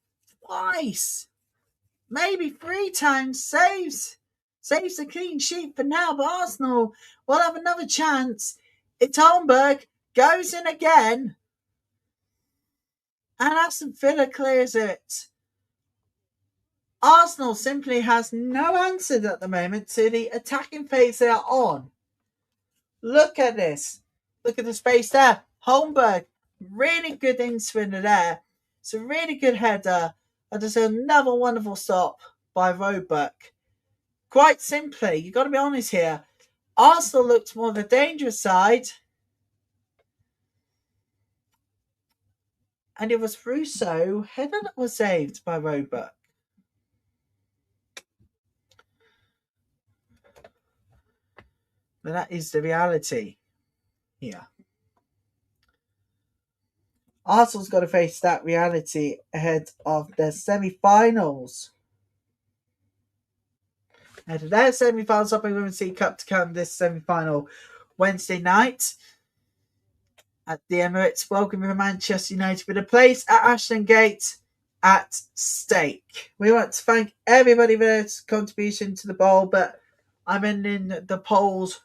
Twice. Maybe 3 times. Saves the clean sheet for now, but Arsenal will have another chance. It's Holmberg. Goes in again. And Aston Villa clears it. Arsenal simply has no answers at the moment to the attacking phase they are on. Look at this. Look at the space there. Holmberg, really good in-swinner there. It's a really good header. And there's another wonderful stop by Roebuck. Quite simply, you've got to be honest here, Arsenal looked more the dangerous side. And it was Russo header that was saved by Roebuck. But that is the reality here. Arsenal's got to face that reality ahead of their semi-finals. Ahead of their semi-finals up in Women's League Cup to come this semi-final Wednesday night at the Emirates, welcoming Manchester United with a place at Ashton Gate at stake. We want to thank everybody for their contribution to the bowl, but I'm ending the polls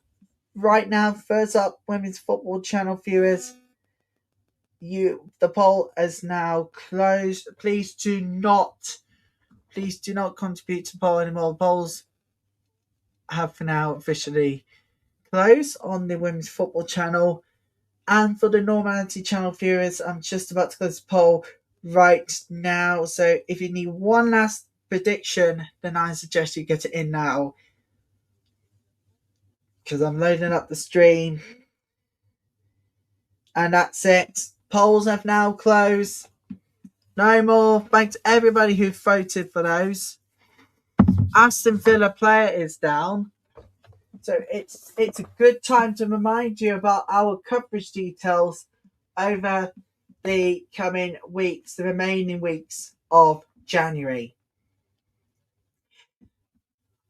right now. First up, Women's Football Channel viewers. The poll is now closed. Please do not contribute to the poll anymore. The polls have for now officially closed on the Women's Football Channel. And for the Normality Channel viewers, I'm just about to close the poll right now. So if you need one last prediction, then I suggest you get it in now, because I'm loading up the stream. And that's it. Polls have now closed. No more. Thanks to everybody who voted for those. Aston Villa player is down. So it's a good time to remind you about our coverage details over the coming weeks, the remaining weeks of January.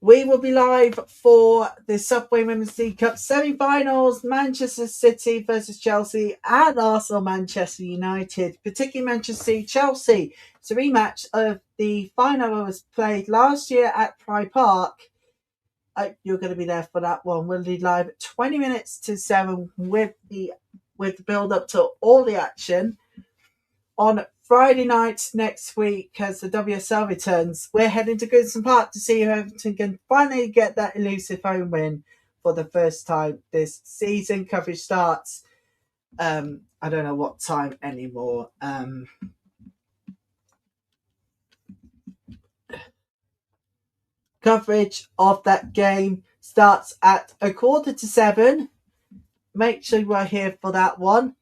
We will be live for the Subway Women's League Cup semi-finals, Manchester City versus Chelsea and Arsenal Manchester United, particularly Manchester City Chelsea. It's a rematch of the final that was played last year at Pride Park. You're going to be there for that one. We'll be live at 20 minutes to 7 with the build up to all the action. On Friday night next week, as the WSL returns, we're heading to Goodison Park to see if Everton can finally get that elusive home win for the first time this season. Coverage starts. I don't know what time anymore. Coverage of that game starts at 7:15. Make sure you are here for that one.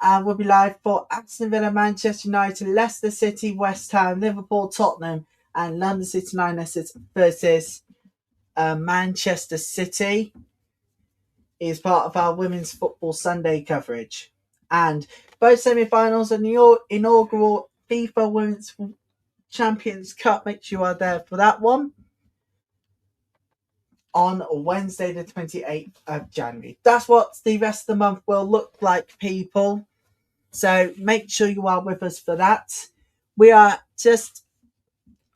And we'll be live for Aston Villa, Manchester United, Leicester City, West Ham, Liverpool, Tottenham, and London City Lionesses versus Manchester City. Is part of our Women's Football Sunday coverage. And both semi-finals and the inaugural FIFA Women's Champions Cup, make sure you are there for that one on Wednesday the 28th of January. That's what the rest of the month will look like, people. So make sure you are with us for that. We are just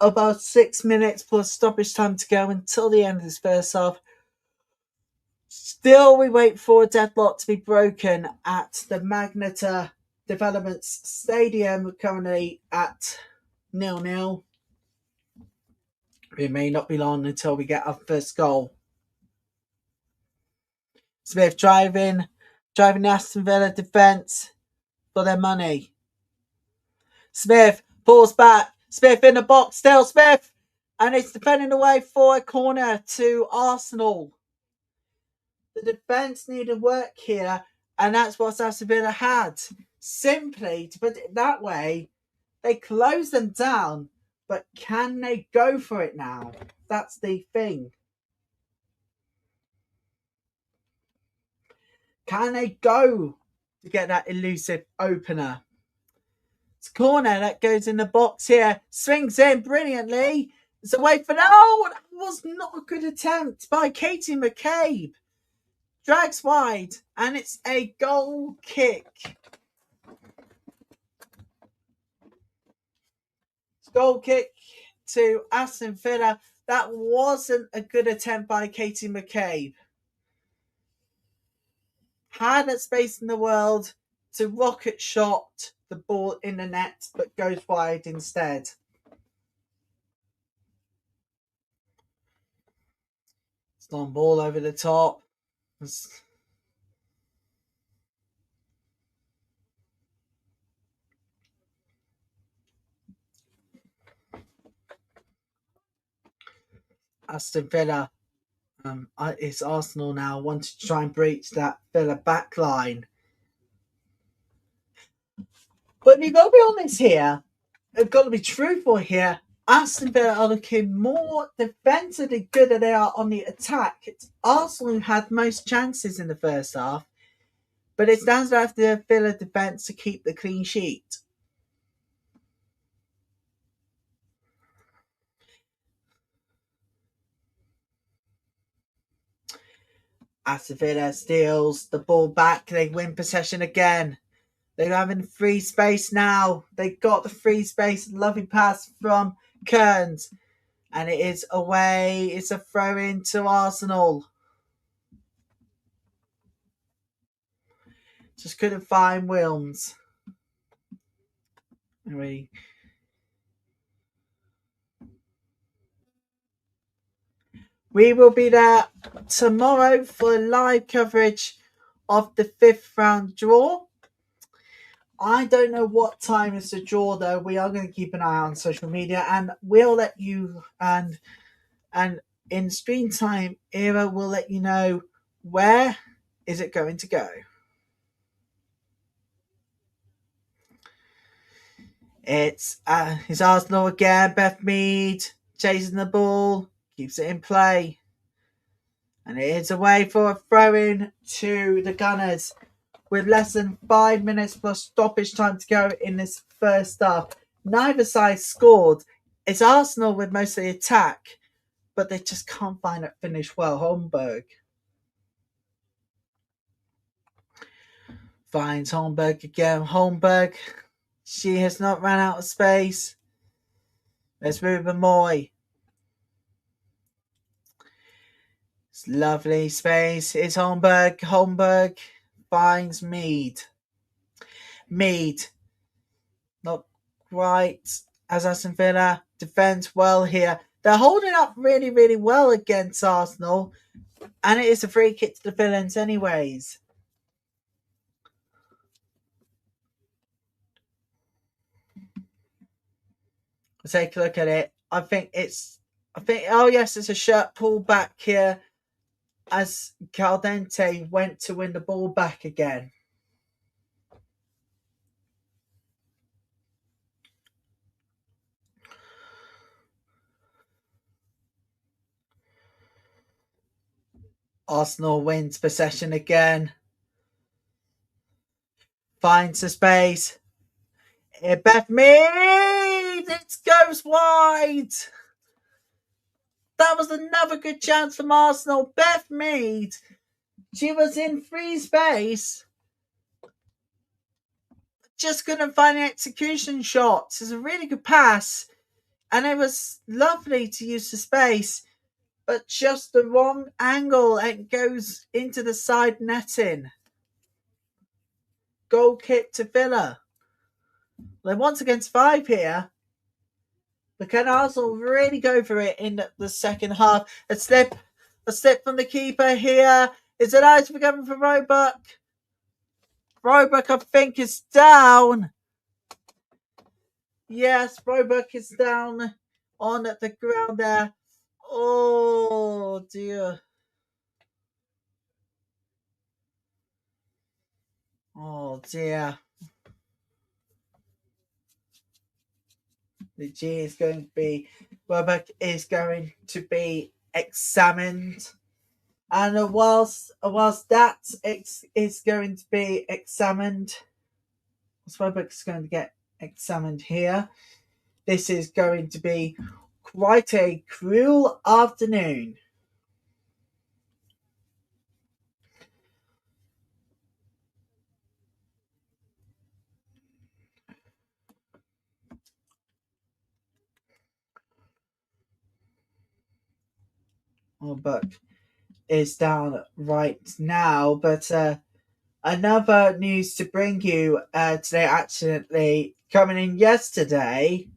about 6 minutes plus stoppage time to go until the end of this first half. Still, we wait for a deadlock to be broken at the Mangata Developments Stadium, currently at 0-0. It may not be long until we get our first goal. Smith driving the Aston Villa defence for their money. Smith pulls back. Smith in the box still. Smith. And it's defending away for a corner to Arsenal. The defence needed work here. And that's what Aston Villa had. Simply, to put it that way, they closed them down. But can they go for it now? That's the thing. Can they go to get that elusive opener? It's a corner that goes in the box here. Swings in brilliantly. It's away for... No! That was not a good attempt by Katie McCabe. Drags wide. And it's a goal kick. Goal kick to Aston Villa. That wasn't a good attempt by Katie McCabe. Had a space in the world to rocket shot the ball in the net, but goes wide instead. It's long ball over the top. Aston Villa, it's Arsenal now, wanting to try and breach that Villa back line. But we've got to be honest here. We've got to be truthful here. Aston Villa are looking more defensively good than they are on the attack. It's Arsenal who had most chances in the first half, but it's down to the Villa defence to keep the clean sheet. Aston Villa steals the ball back. They win possession again. They're having free space now. They got the free space. Lovely pass from Kearns. And it is away. It's a throw in to Arsenal. Just couldn't find Wilms. Anyway. We will be there tomorrow for live coverage of the 5th round draw. I don't know what time is the draw, though. We are going to keep an eye on social media, and we'll let you, and in Screen Time era, we'll let you know where is it going to go. It's Arsenal again. Beth Mead chasing the ball, keeps it in play, and it is away for a throw-in to the Gunners with less than 5 minutes plus stoppage time to go in this first half. Neither side scored. It's Arsenal with most of the attack, but they just can't find that finish well. Holmberg finds Holmberg again. Holmberg, she has not run out of space. There's Ruben Moy. It's lovely space. It's Holmberg. Holmberg finds Mead. Mead, not quite as Aston Villa defends well here. They're holding up really, really well against Arsenal, and it is a free kick to the villains anyways. Let's take a look at it. Oh yes, it's a shirt pull back here as Caldente went to win the ball back again. Arsenal wins possession again. Finds the space. Beth Mead! It goes wide! That was another good chance from Arsenal. Beth Mead. She was in free space. Just couldn't find the execution shot. It's a really good pass. And it was lovely to use the space. But just the wrong angle. It goes into the side netting. Goal kick to Villa. They're once against 5 here. But can Arsenal really go for it in the second half? A slip from the keeper here. Is it out coming from Roebuck? Roebuck, I think, is down. Yes, Roebuck is down on the ground there. Oh, dear. Oh, dear. The G is going to be... Roebuck is going to be examined. And whilst that is going to be examined... Roebuck is going to get examined here. This is going to be quite a cruel afternoon. Roebuck is down right now, but another news to bring you today, accidentally coming in yesterday.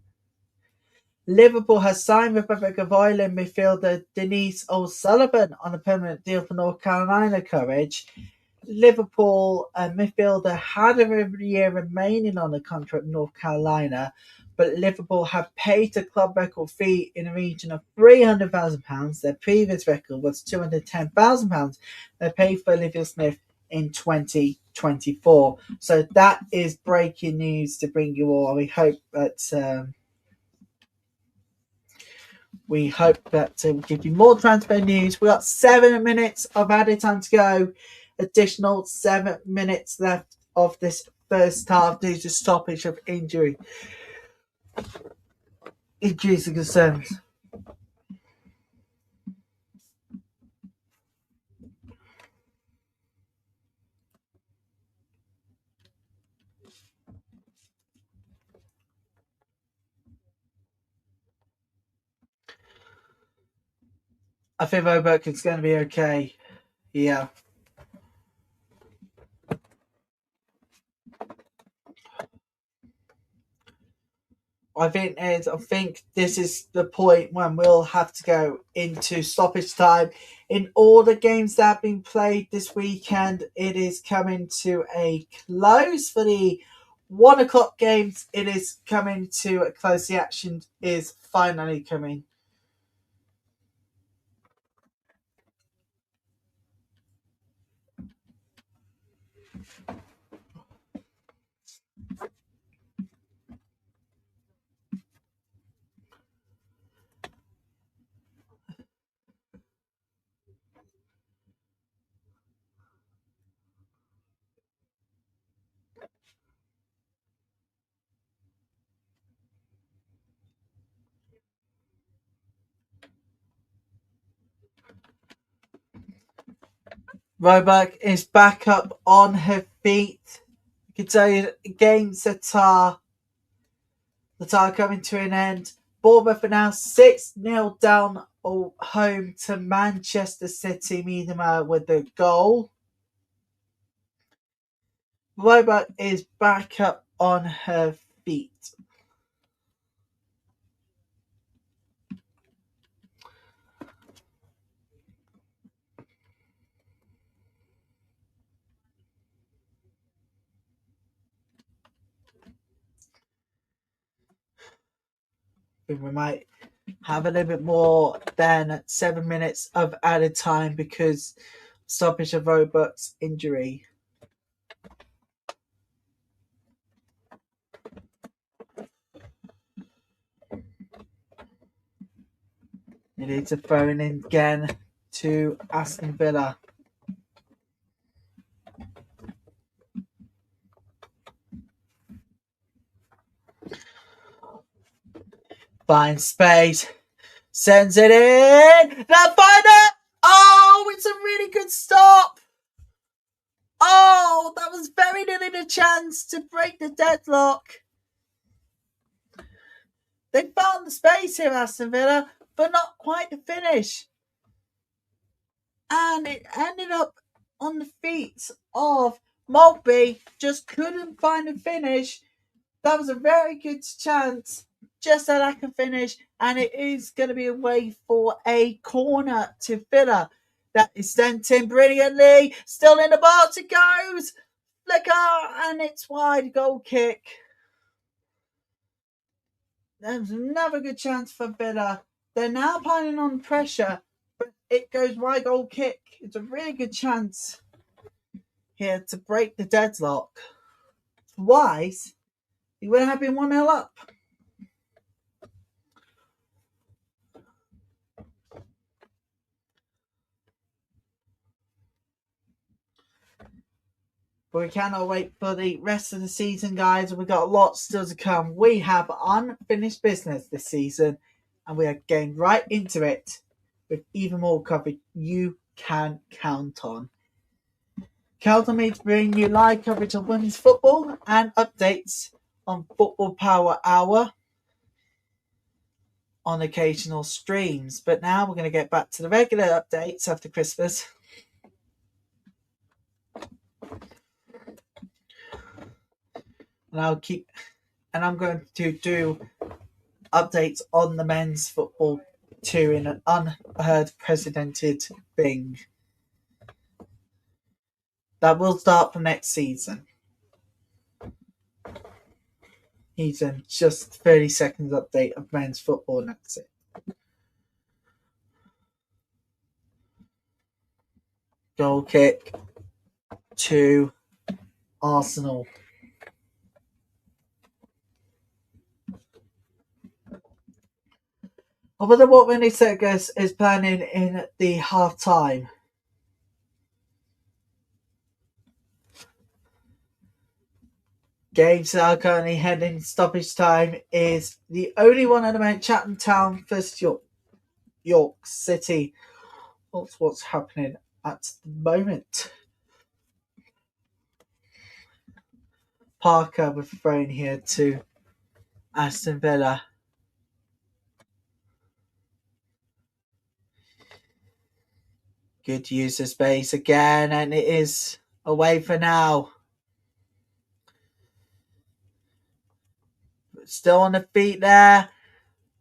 Liverpool has signed Republic of Ireland midfielder Denise O'Sullivan on a permanent deal for North Carolina courage. Liverpool midfielder had a year remaining on the contract with North Carolina, but Liverpool have paid a club record fee in the region of £300,000. Their previous record was £210,000. They paid for Olivia Smith in 2024. So that is breaking news to bring you all. We hope that we'll give you more transfer news. We got 7 minutes of added time to go. Additional 7 minutes left of this first half due to stoppage of injuries and concerns. I think Roebuck is going to be okay. Yeah. I think this is the point when we'll have to go into stoppage time. In all the games that have been played this weekend, it is coming to a close for the 1 o'clock games. It is coming to a close. The action is finally coming. Roebuck is back up on her feet. I can tell you games that are coming to an end. Bournemouth are now 6-0 down home to Manchester City, meanwhile with the goal. Roebuck is back up on her feet. We might have a little bit more than 7 minutes of added time because stoppage of Roebuck's injury. It needs a throw in again to Aston Villa. Finds space. Sends it in. Now find it. Oh, it's a really good stop. Oh, that was very nearly the chance to break the deadlock. They found the space here, Aston Villa, but not quite the finish. And it ended up on the feet of Maltby. Just couldn't find the finish. That was a very good chance. Just a lack of finish. And it is going to be away for a corner to Villa. That is sent in brilliantly. Still in the box. It goes. Flicker. And it's wide. Goal kick. There's another good chance for Villa. They're now piling on pressure. But it goes wide. Goal kick. It's a really good chance here to break the deadlock. Wise, he would have been 1-0 up. But we cannot wait for the rest of the season, guys. We've got a lot still to come. We have unfinished business this season, and we are getting right into it with even more coverage you can count on. Count on me to bring you live coverage of women's football and updates on Football Power Hour on occasional streams. But now we're going to get back to the regular updates after Christmas. And I'm going to do updates on the men's football too in an unprecedented thing. That will start for next season. Just 30 seconds update of men's football, and that's it. Goal kick to Arsenal. I wonder what Vinicius is planning in the half time. Games that are currently heading stoppage time is the only one at the moment. Chatham Town versus York City. That's what's happening at the moment. Parker with thrown here to Aston Villa. Good use of space again, and it is away for now. Still on the feet there,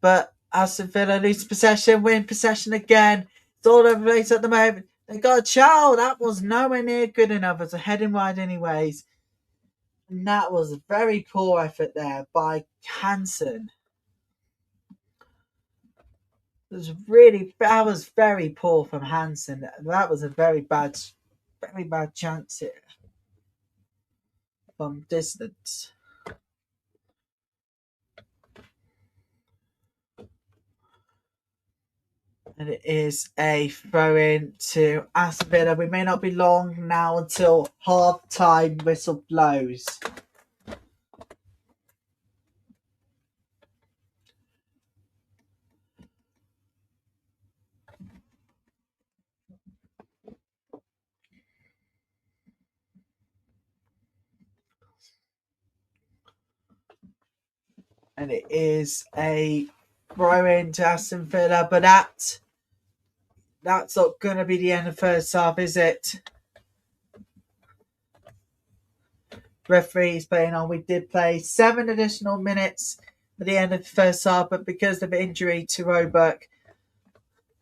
but Aston Villa lose possession, win possession again. It's all over the place at the moment. They got a child. That was nowhere near good enough. It's a heading wide anyways. And that was a very poor effort there by Hansen. That was very poor from Hansen. That was a very bad chance here from distance. And it is a throw in to Aston Villa. We may not be long now until half time whistle blows. and it is a throw in to Aston Villa, but that's not going to be the end of the first half, is it? Referees playing on. We did play 7 additional minutes at the end of the first half, but because of injury to Roebuck,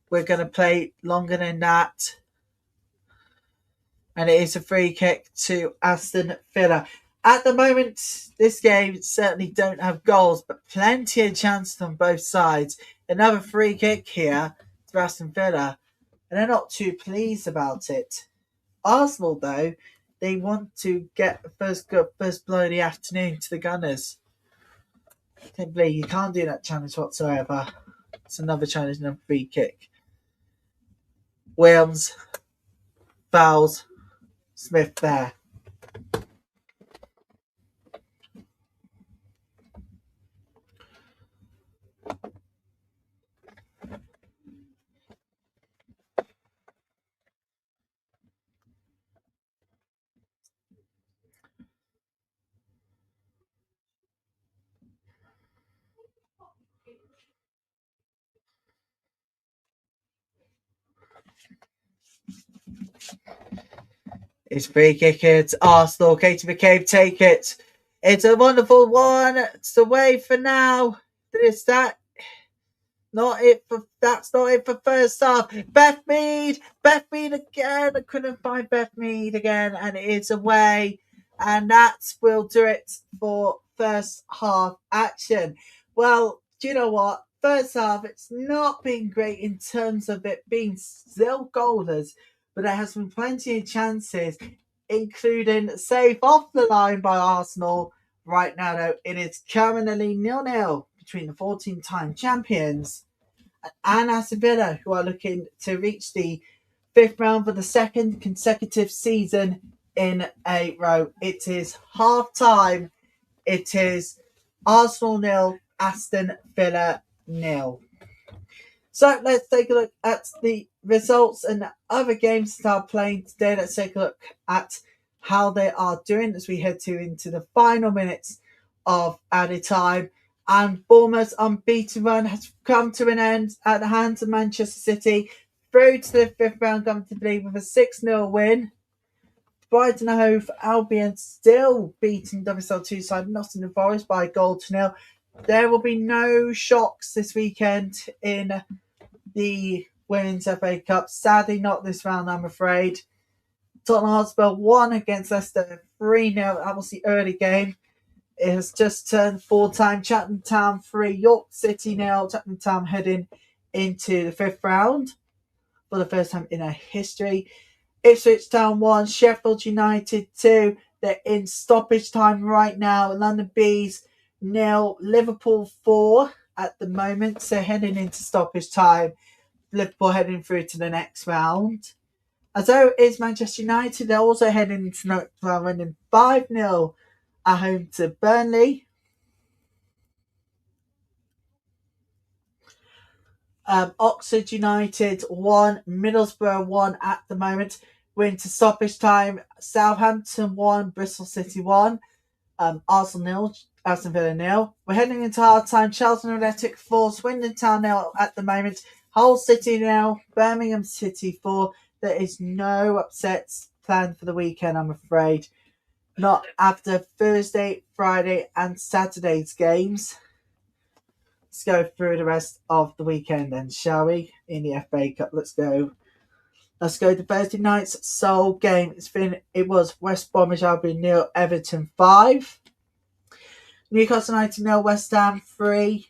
we're going to play longer than that. And it is a free kick to Aston Villa. At the moment, this game certainly don't have goals, but plenty of chances on both sides. Another free kick here to Aston Villa, and they're not too pleased about it. Arsenal, though, they want to get the first blow of the afternoon to the Gunners. I can't believe you can't do that challenge whatsoever. It's another challenge, another free kick. Williams, fouls, Smith there. It's free kick. It's Arsenal. Katie McCabe take it. It's a wonderful one. It's away for now. Is that not it for? That's not it for first half. Beth Mead again. I couldn't find Beth Mead again, and it is away. And that will do it for first half action. Well, do you know what? First half, it's not been great in terms of it being still goalless, but there has been plenty of chances, including save off the line by Arsenal. Right now, though, it is currently 0-0 between the 14-time champions and Aston Villa, who are looking to reach the 5th round for the 2nd consecutive season in a row. It is half time. It is Arsenal 0, Aston Villa 0. So let's take a look at the results and other games that are playing today. Let's take a look at how they are doing as we head into the final minutes of added time. And Bournemouth's unbeaten run has come to an end at the hands of Manchester City, through to the 5th round comfortably with a 6-0 win. Brighton and Hove Albion still beating WSL2 side Nottingham Forest by a goal to 0. There will be no shocks this weekend in the Women's FA Cup. Sadly, not this round, I'm afraid. Tottenham Hotspur won against Leicester 3-0. That was the early game. It has just turned full-time. Chatham Town 3, York City 0. Chatham Town heading into the 5th round for the first time in their history. Ipswich Town 1, Sheffield United 2. They're in stoppage time right now. London Bees 0, Liverpool 4 at the moment. So heading into stoppage time. Liverpool heading through to the next round. As though is Manchester United. They're also heading into the next round, winning 5-0 at home to Burnley. Oxford United 1, Middlesbrough 1 at the moment. We're into stoppage time. Southampton 1, Bristol City 1. Arsenal 0, Aston Villa 0. We're heading into half time. Charlton Athletic 4, Swindon Town 0 at the moment. Hull City 0, Birmingham City 4. There is no upsets planned for the weekend, I'm afraid. Not after Thursday, Friday, and Saturday's games. Let's go through the rest of the weekend then, shall we? In the FA Cup, let's go. Let's go to Thursday night's sole game. It was West Bromwich Albion 0, Everton 5. Newcastle United 0, West Ham 3.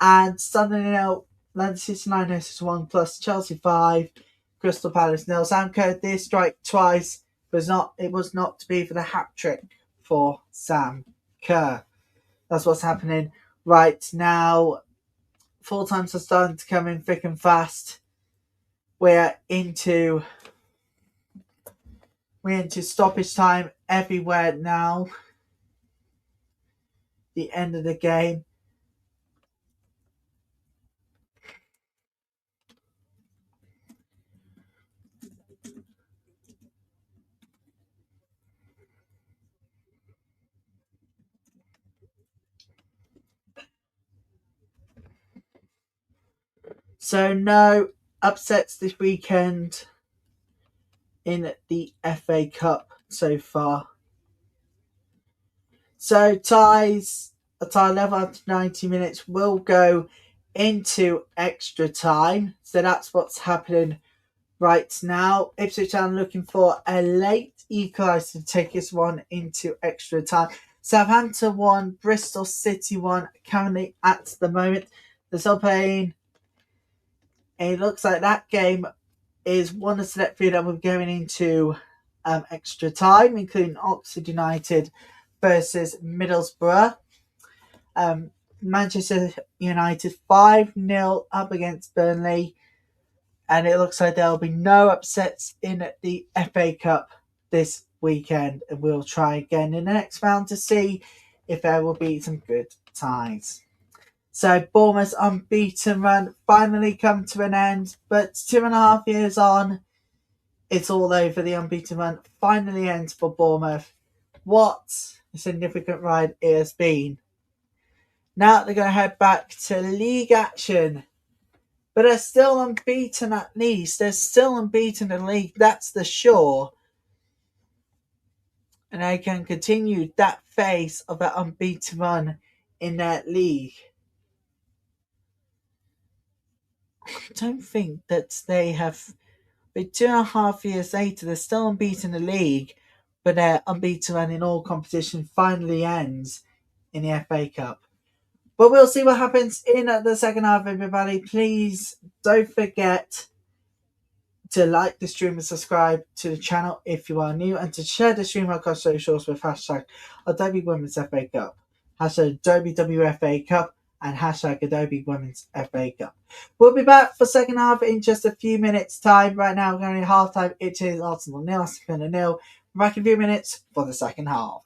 And Sunderland 0, London City 9 1 plus Chelsea 5. Crystal Palace 0. Sam Kerr did strike twice, but it was not to be for the hat trick for Sam Kerr. That's what's happening right now. Full times are starting to come in thick and fast. We're into stoppage time everywhere now. The end of the game. So no upsets this weekend in the FA Cup so far. So a tie level after 90 minutes will go into extra time. So that's what's happening right now. Ipswich Town looking for a late equaliser to take this one into extra time. Southampton 1, Bristol City 1, currently at the moment. They're still playing. It looks like that game is one of the select few that we're going into extra time, including Oxford United versus Middlesbrough. Manchester United 5-0 up against Burnley. And it looks like there'll be no upsets in the FA Cup this weekend. And we'll try again in the next round to see if there will be some good ties. So Bournemouth's unbeaten run finally come to an end. But 2.5 years on, it's all over. The unbeaten run finally ends for Bournemouth. What a significant ride it has been. Now they're going to head back to league action. But they're still unbeaten at least. They're still unbeaten in the league. That's the sure. And they can continue that phase of that unbeaten run in that league. I don't think that they have... But 2.5 years later, they're still unbeaten in the league. But their unbeaten run in all competition finally ends in the FA Cup. But we'll see what happens in the second half, everybody. Please don't forget to like the stream and subscribe to the channel if you are new, and to share the stream across socials with hashtag Adobe Women's FA Cup, hashtag Adobe WFA Cup, and hashtag Adobe Women's FA Cup. We'll be back for second half in just a few minutes time. Right now we're going to half time. It is Arsenal 0, Aston Villa 0. Back in a few minutes for the second half.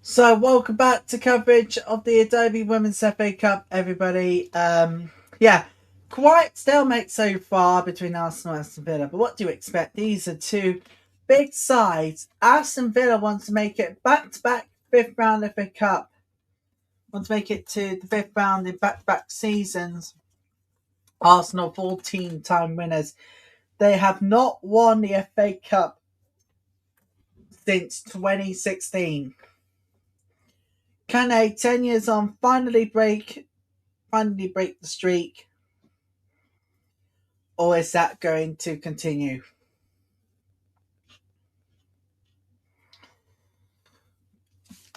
So, welcome back to coverage of the Adobe Women's FA Cup, everybody. Yeah, quite stalemate so far between Arsenal and Aston Villa, but what do you expect? These are two big sides. Aston Villa wants to make it back to back fifth round FA Cup, want to make it to the fifth round in back to back seasons. Arsenal 14-time winners. They have not won the FA Cup since 2016. Can they, 10 years on, finally break the streak, or is that going to continue?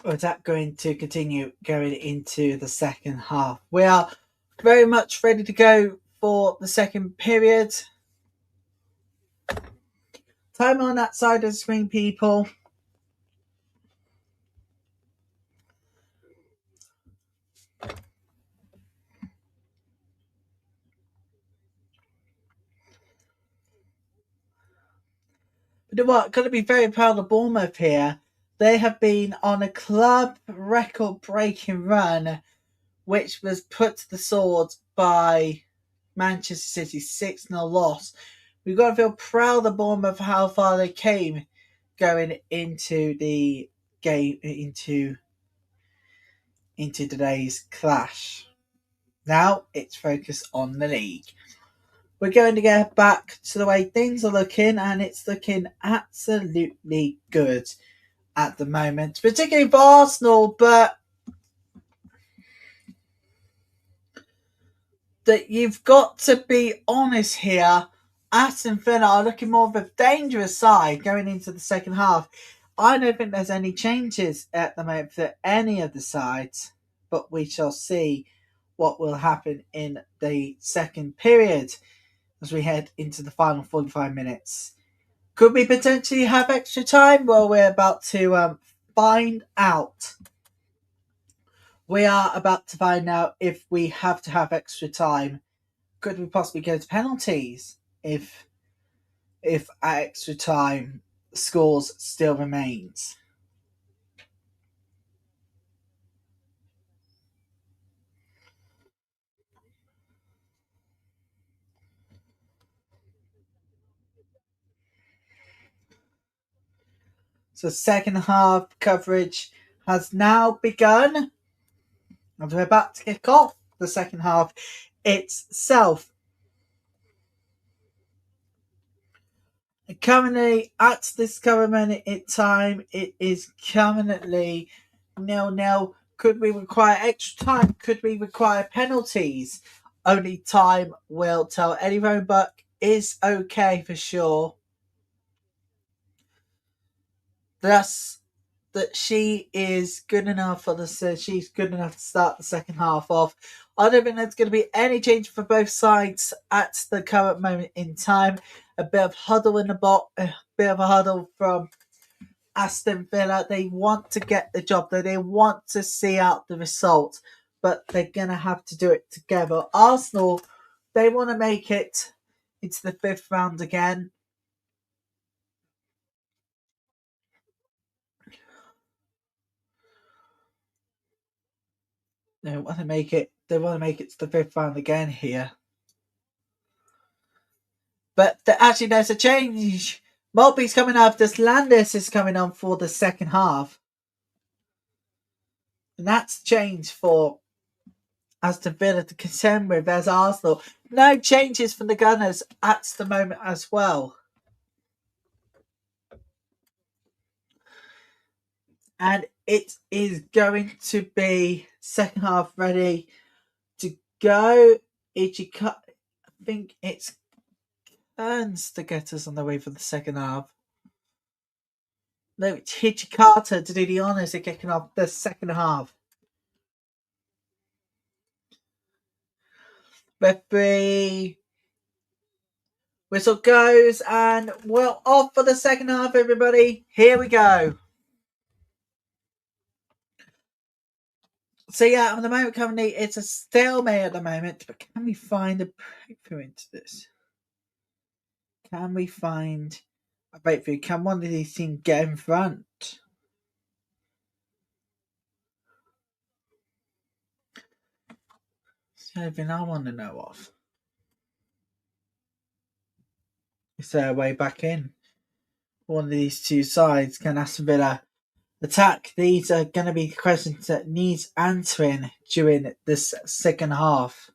Or is that going to continue going into the second half? We are very much ready to go for the second period. Time on that side of the screen, people. But you know what? Got to be very proud of Bournemouth here. They have been on a club record breaking run, which was put to the sword by Manchester City 6-0 loss. We've got to feel proud of Bournemouth for how far they came going into the game, into today's clash. Now it's focused on the league. We're going to get back to the way things are looking, and it's looking absolutely good at the moment, particularly for Arsenal, but that you've got to be honest here. Aston Villa are looking more of a dangerous side going into the second half. I don't think there's any changes at the moment for any of the sides, but we shall see what will happen in the second period as we head into the final 45 minutes. Could we potentially have extra time? Well, we're about to find out. We are about to find out if we have to have extra time. Could we possibly go to penalties if at extra time scores still remains? So second half coverage has now begun, and we're about to kick off the second half itself. Currently, at this current minute in time, it is currently 0-0. Could we require extra time? Could we require penalties? Only time will tell. Eddie Roebuck is okay for sure. Thus, that she is good enough for she's good enough to start the second half off. I don't think there's going to be any change for both sides at the current moment in time. A bit of huddle in the box, a bit of a huddle from Aston Villa. They want to get the job done. They want to see out the result, but they're going to have to do it together. Arsenal, they want to make it into the fifth round again. They want to make it. They want to make it to the fifth round again here. But actually, there's a change. Maltby's coming off. This Landis is coming on for the second half. And that's changed for Aston Villa to contend with as Arsenal. No changes from the Gunners at the moment as well. And it is going to be second half ready to go. I think it's Burns to get us on the way for the second half. No, it's Hitchy Carter to do the honours of kicking off the second half. Referee whistle goes, and we're off for the second half, everybody. Here we go. So yeah, at the moment currently it's a stalemate at the moment, but can we find a breakthrough into this? Can we find a breakthrough? Can one of these teams get in front? Anything I want to know of. Is there a way back in? One of these two sides. Can Aston Villa attack? These are going to be questions that needs answering during this second half.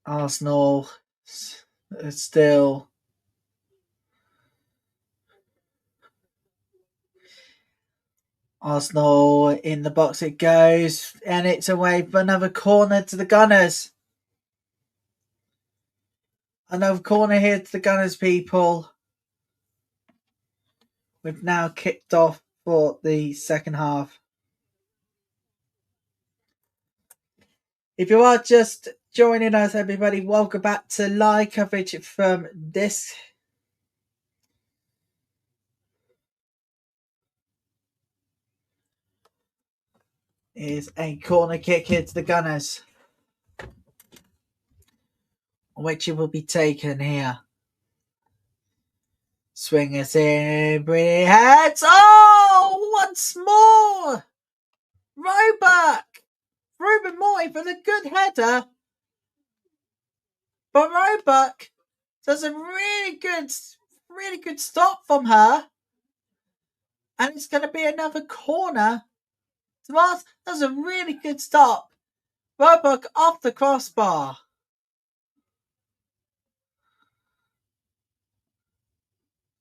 Arsenal still. Arsenal in the box it goes, and it's away for another corner to the Gunners. Another corner here to the Gunners, people. We've now kicked off for the second half. If you are just joining us, everybody, welcome back to live coverage from this. Is a corner kick here to the Gunners, which it will be taken here. Swing us in, bring heads. Oh, once more. Roebuck. Ruben Moy for the good header. But Roebuck does a really good stop from her. And it's going to be another corner. That's a really good stop. Roebuck off the crossbar.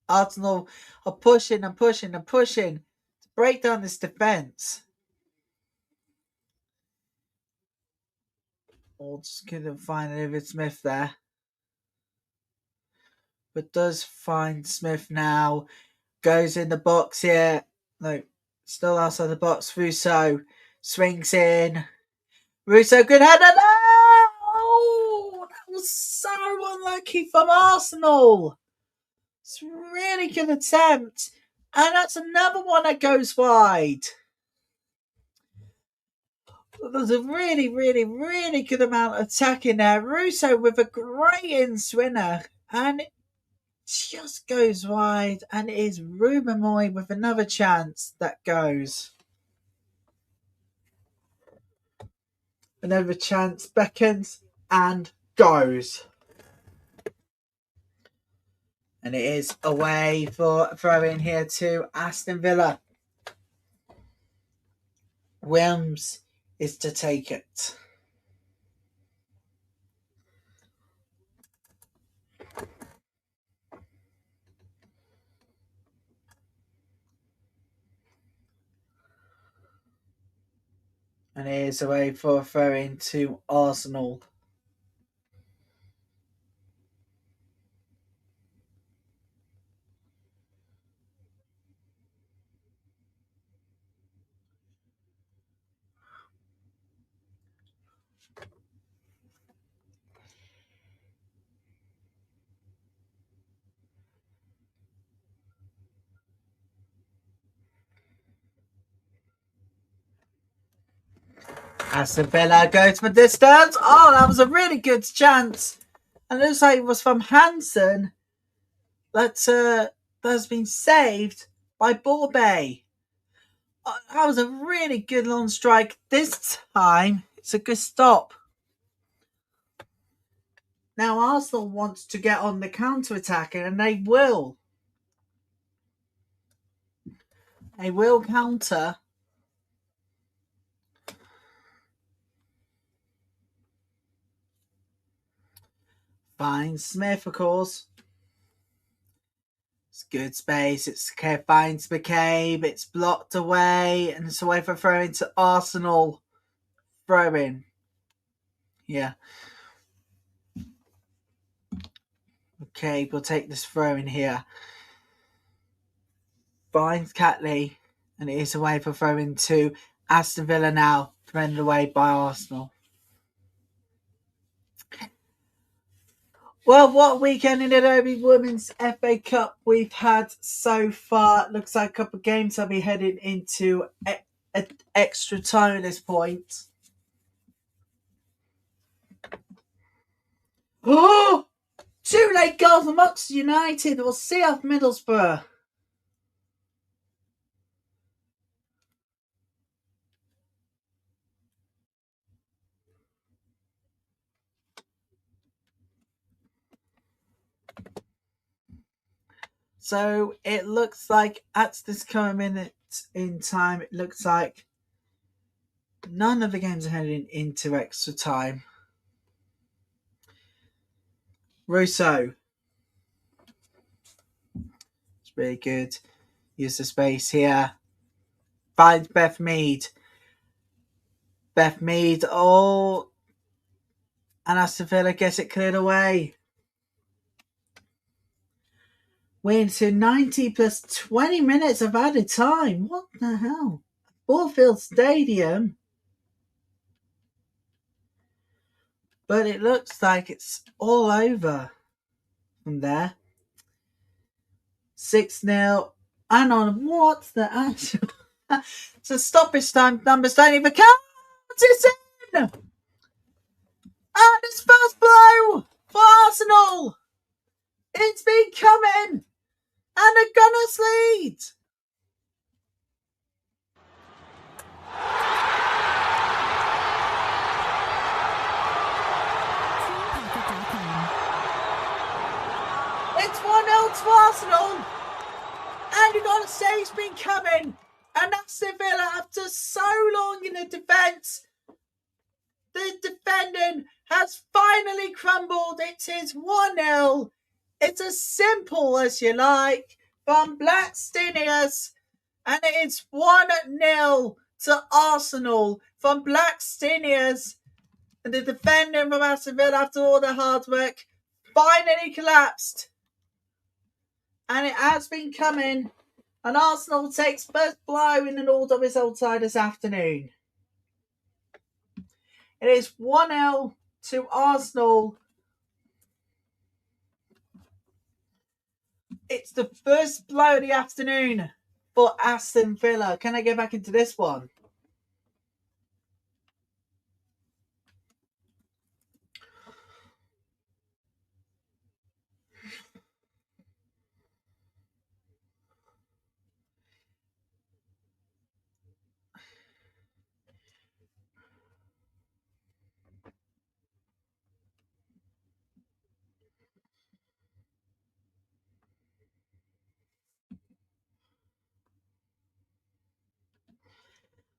Arsenal are pushing to break down this defence. Oh, just couldn't find David Smith there. But does find Smith now. Goes in the box here. No, still outside the box. Russo swings in. Russo, good header. No! Oh, that was so unlucky from Arsenal. It's a really good attempt. And that's another one that goes wide. There's a really good amount of attacking there. Russo with a great in-swinger. And it just goes wide. And it is Ruben Moy with another chance that goes. Another chance beckons and goes. And it is away for throw in here to Aston Villa. Wilms is to take it. And it is away for a throw in to Arsenal. Aston Villa goes for distance. Oh, that was a really good chance. And it looks like it was from Hansen that has been saved by Borbay. That was a really good long strike. This time, it's a good stop. Now Arsenal wants to get on the counter-attack, and they will. They will counter. Finds Smith, of course. It's good space. It's finds McCabe. It's blocked away, and it's away for throwing to Arsenal. Throw in. Yeah. Okay, we'll take this throw in here. Finds Catley, and it is away for throwing to Aston Villa now, thrown away by Arsenal. Well, what weekend in Adobe Women's FA Cup we've had so far. Looks like a couple of games I'll be heading into extra time at this point. Oh! 2 late goals from Oxford United or Seahawks Middlesbrough. So it looks like at this current minute in time, it looks like none of the games are heading into extra time. Russo. It's really good. Use the space here. Finds Beth Mead. Beth Mead. Oh. And Aston Villa gets it cleared away. We're into 90 plus 20 minutes of added time. What the hell? Moorfield Stadium. But it looks like it's all over from there. 6-0. And on what's the actual? So stoppage time numbers don't even count. It's in. And it's first blow for Arsenal. It's been coming. And the Gunners lead. It's 1-0 to Arsenal. And you gotta say it's been coming. And Aston Villa, after so long in the defence, the defending has finally crumbled. It is 1-0. It's as simple as you like from Black Stinius. And it is 1-0 to Arsenal from Black Stinius. And the defending from Aston Villa, after all the hard work, finally collapsed. And it has been coming. And Arsenal takes first blow in an all-WSL tie this afternoon. It is 1-0 to Arsenal. It's the first blow of the afternoon for Aston Villa. Can I get back into this one?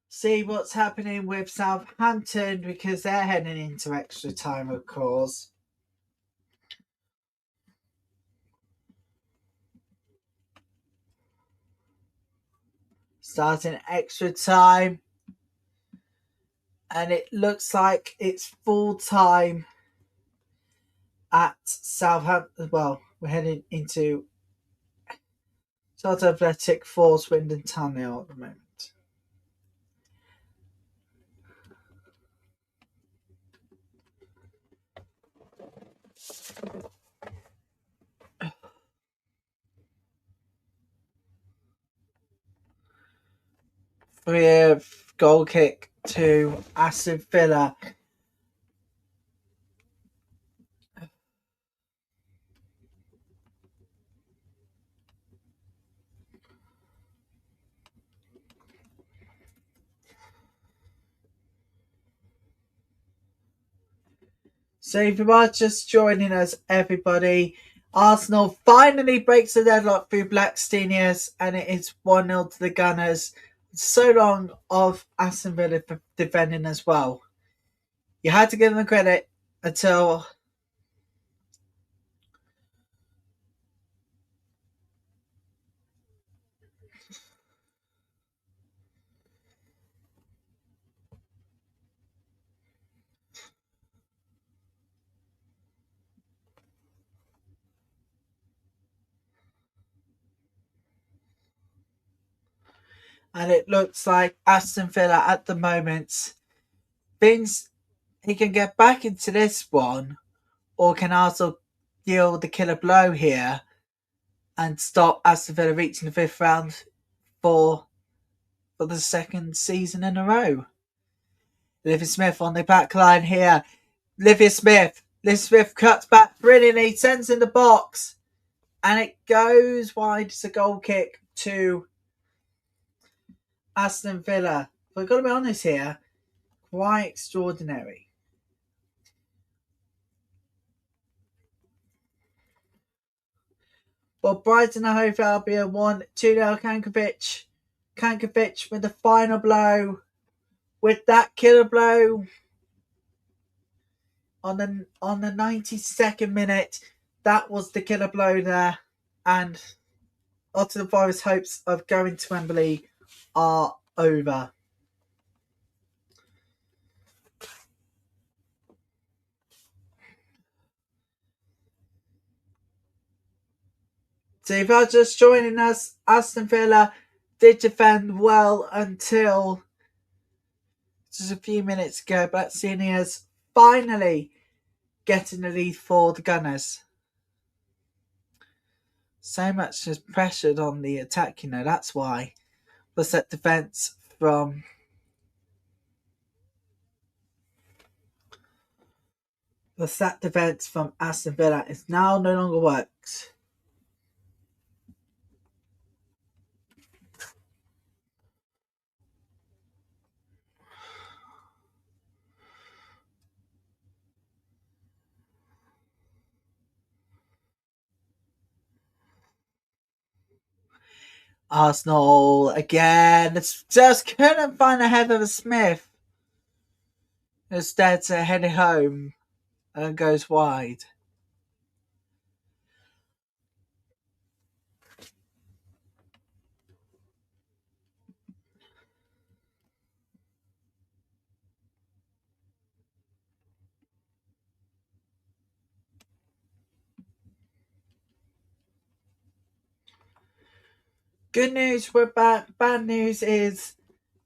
See what's happening with Southampton because they're heading into extra time, of course. Starting extra time. And it looks like it's full time at Southampton. Well, we're heading into South Athletic for Swindon Tunnel at the moment. We have goal kick to Aston Villa. So if you are just joining us, everybody, Arsenal finally breaks the deadlock through Black Stenius, and it is 1-0 to the Gunners. So long of Aston Villa for defending as well. You had to give them credit until and it looks like Aston Villa at the moment thinks he can get back into this one, or can also deal the killer blow here and stop Aston Villa reaching the fifth round for the second season in a row. Livy Smith on the back line here. Livy Smith cuts back brilliantly, sends in the box, and it goes wide. It's a goal kick to Aston Villa. But I've got to be honest here, quite extraordinary. Well, Brighton and Hove Albion won 2-0. Kankovic with the final blow. With that killer blow on the 92nd minute. That was the killer blow there. And Nottingham Forest's hopes of going to Wembley are over. So if you're just joining us, Aston Villa did defend well until just a few minutes ago, but Seniors finally getting the lead for the Gunners. So much is pressured on the attack, that's why. The set defence from Aston Villa is now no longer works. Arsenal again. Just couldn't find a Heather Smith. Instead, to head it home and goes wide. Good news, we're back. Bad news is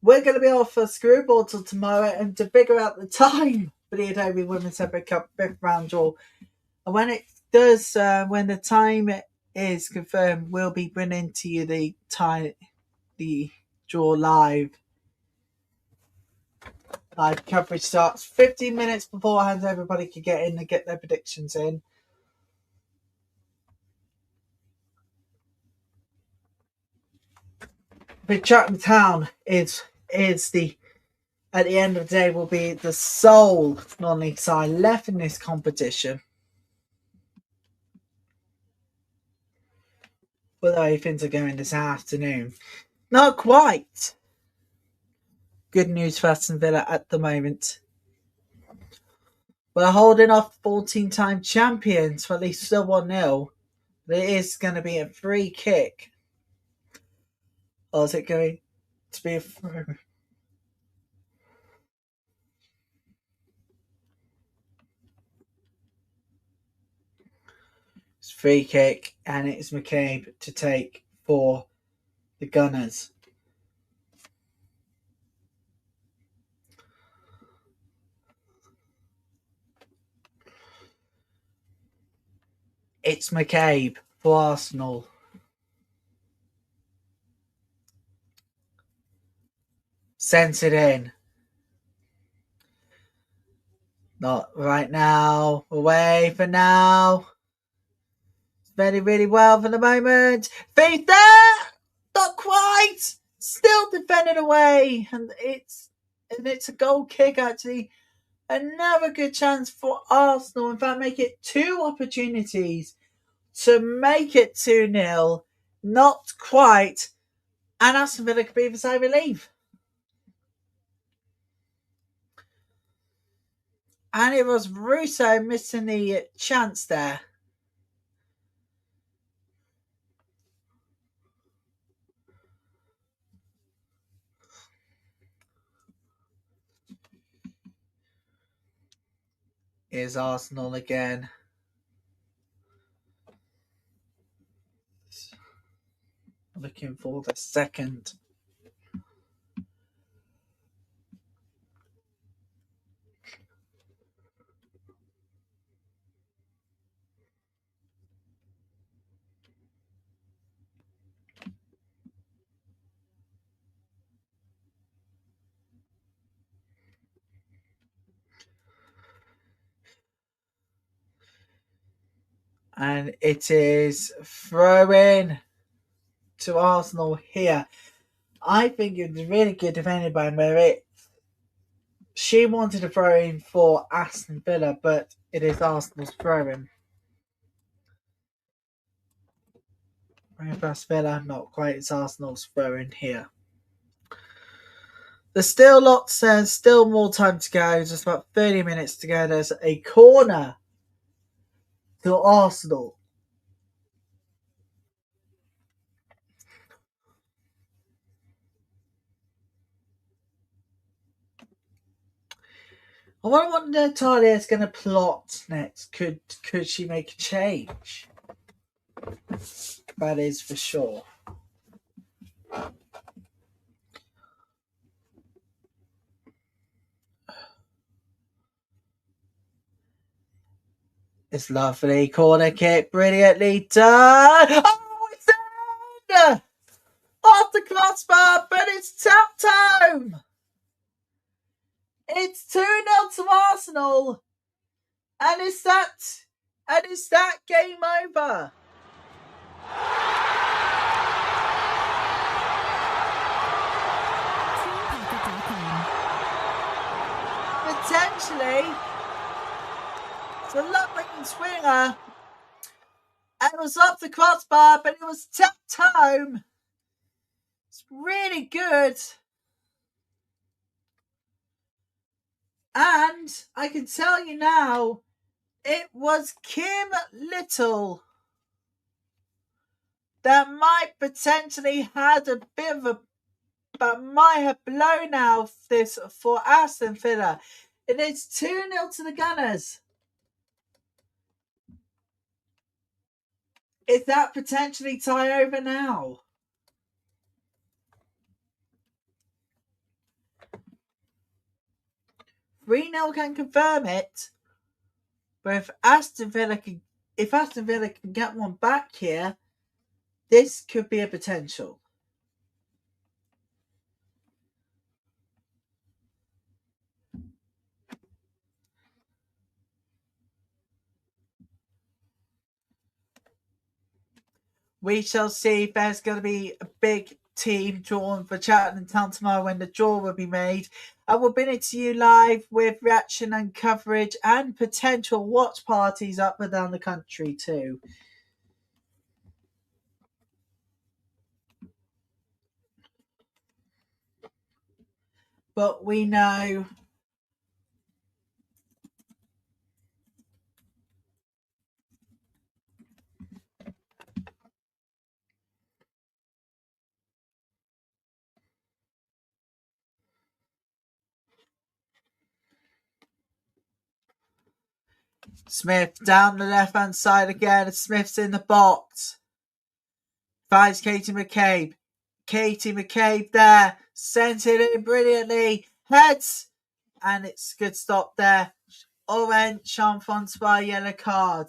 we're going to be off for screwball till tomorrow and to figure out the time for the Adobe Women's Separate Cup 5th round draw. And when it does, when the time is confirmed, we'll be bringing to you the draw live. Live coverage starts 15 minutes beforehand. Everybody can get in and get their predictions in. But Chatham Town is the at the end of the day will be the sole non-league side left in this competition. But the way things are going this afternoon, not quite. Good news for Aston Villa at the moment. We're holding off 14-time champions for at least still 1-0. But it is going to be a free kick. Or is it going to be a throw? It's free kick, and it's McCabe to take for the Gunners. It's McCabe for Arsenal. Sends it in. Not right now. Away for now. Very, really well for the moment. Faith there! Not quite! Still defended away. And it's a goal kick, actually. Another good chance for Arsenal. In fact, make it 2 opportunities to make it 2-0. Not quite. And Aston Villa could be beside relief. And it was Russo missing the chance there. Is Arsenal again. Looking for the second. And it is throw-in to Arsenal here. I think it was really good defended by Merit. She wanted to throw in for Aston Villa, but it is Arsenal's throw-in. Aston Villa, not quite as Arsenal's throwing here. There's still lots, there's still more time to go. Just about 30 minutes to go. There's a corner to Arsenal. I wonder what Natalia is going to plot next. Could she make a change? That is for sure. It's lovely. Corner kick, brilliantly done. Oh, it's in! Off the crossbar, but it's tapped home. It's 2-0 to Arsenal. And is that game over? Potentially. It's a luck-making swinger. And it was off the crossbar, but it was tapped home. It's really good. And I can tell you now, it was Kim Little that might potentially had a bit of a, but might have blown out this for Aston Villa. It is 2-0 to the Gunners. Is that potentially tie over now? Three 0 can confirm it, but if Aston Villa can get one back here, this could be a potential. We shall see if there's going to be a big team drawn for Cheltenham Town tomorrow when the draw will be made. I will bring it to you live with reaction and coverage and potential watch parties up and down the country too. But we know Smith down the left-hand side again. Smith's in the box. Finds Katie McCabe. Katie McCabe there. Sent it in brilliantly. Heads. And it's a good stop there. Orange, Sean Francois, yellow card.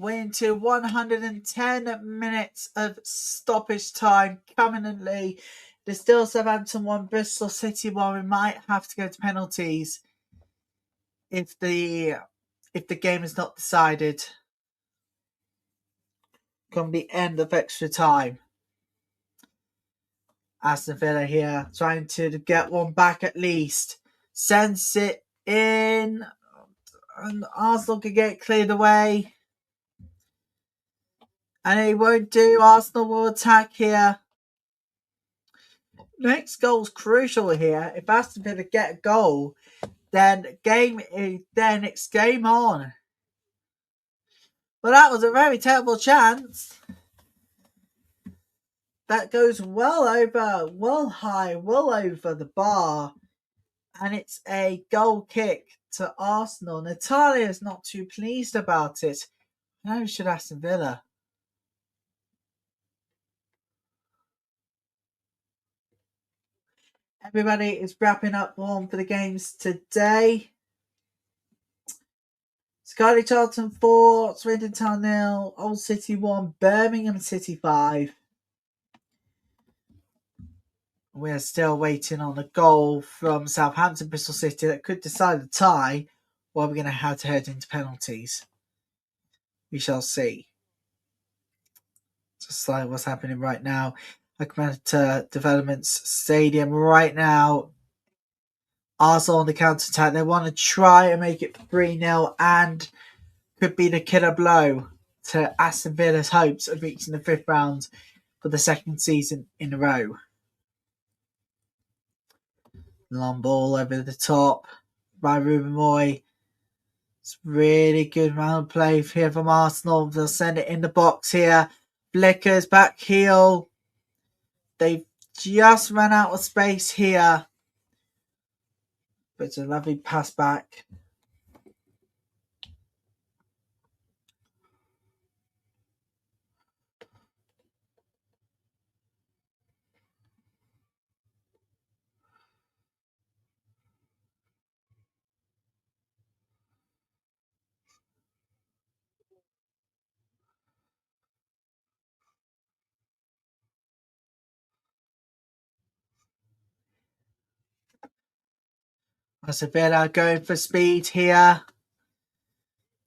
We're into 110 minutes of stoppage time permanently. There's still Southampton 1, Bristol City 1. We might have to go to penalties if the game is not decided. Come the end of extra time. Aston Villa here trying to get one back at least. Sends it in. And Arsenal can get cleared away. And it won't do. Arsenal will attack here. Next goal's crucial here. If Aston Villa get a goal, then it's game on. But that was a very terrible chance. That goes well high, well over the bar. And it's a goal kick to Arsenal. Natalia is not too pleased about it. No, should Aston Villa. Everybody is wrapping up warm for the games today. Scarlett Charlton 4, Swindon Town 0, Old City 1, Birmingham City 5. We're still waiting on a goal from Southampton Bristol City that could decide the tie, or we're going to have to head into penalties. We shall see. Just like what's happening right now. Mangata Developments Stadium right now. Arsenal on the counter attack. They want to try and make it 3-0 and could be the killer blow to Aston Villa's hopes of reaching the 5th round for the 2nd season in a row. Long ball over the top by Ruben Moy. It's really good round play here from Arsenal. They'll send it in the box here. Blickers back heel. They've just run out of space here. But it's a lovely pass back. Aston Villa going for speed here.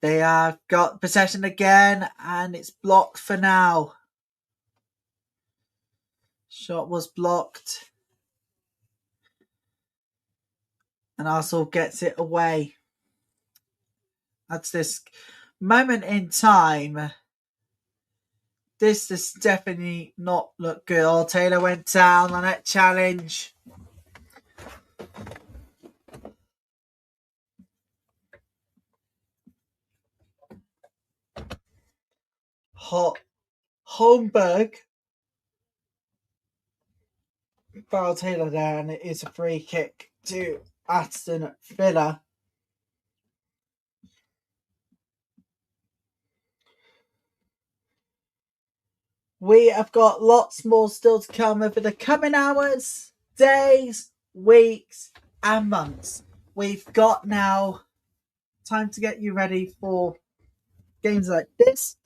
They have got possession again, and it's blocked for now. Shot was blocked. And Arsenal gets it away. At this moment in time, this does definitely not look good. Oh, Taylor went down on that challenge. Holmberg fouled Taylor there, and it is a free kick to Aston Villa. We have got lots more still to come over the coming hours, days, weeks, and months. We've got now time to get you ready for games like this.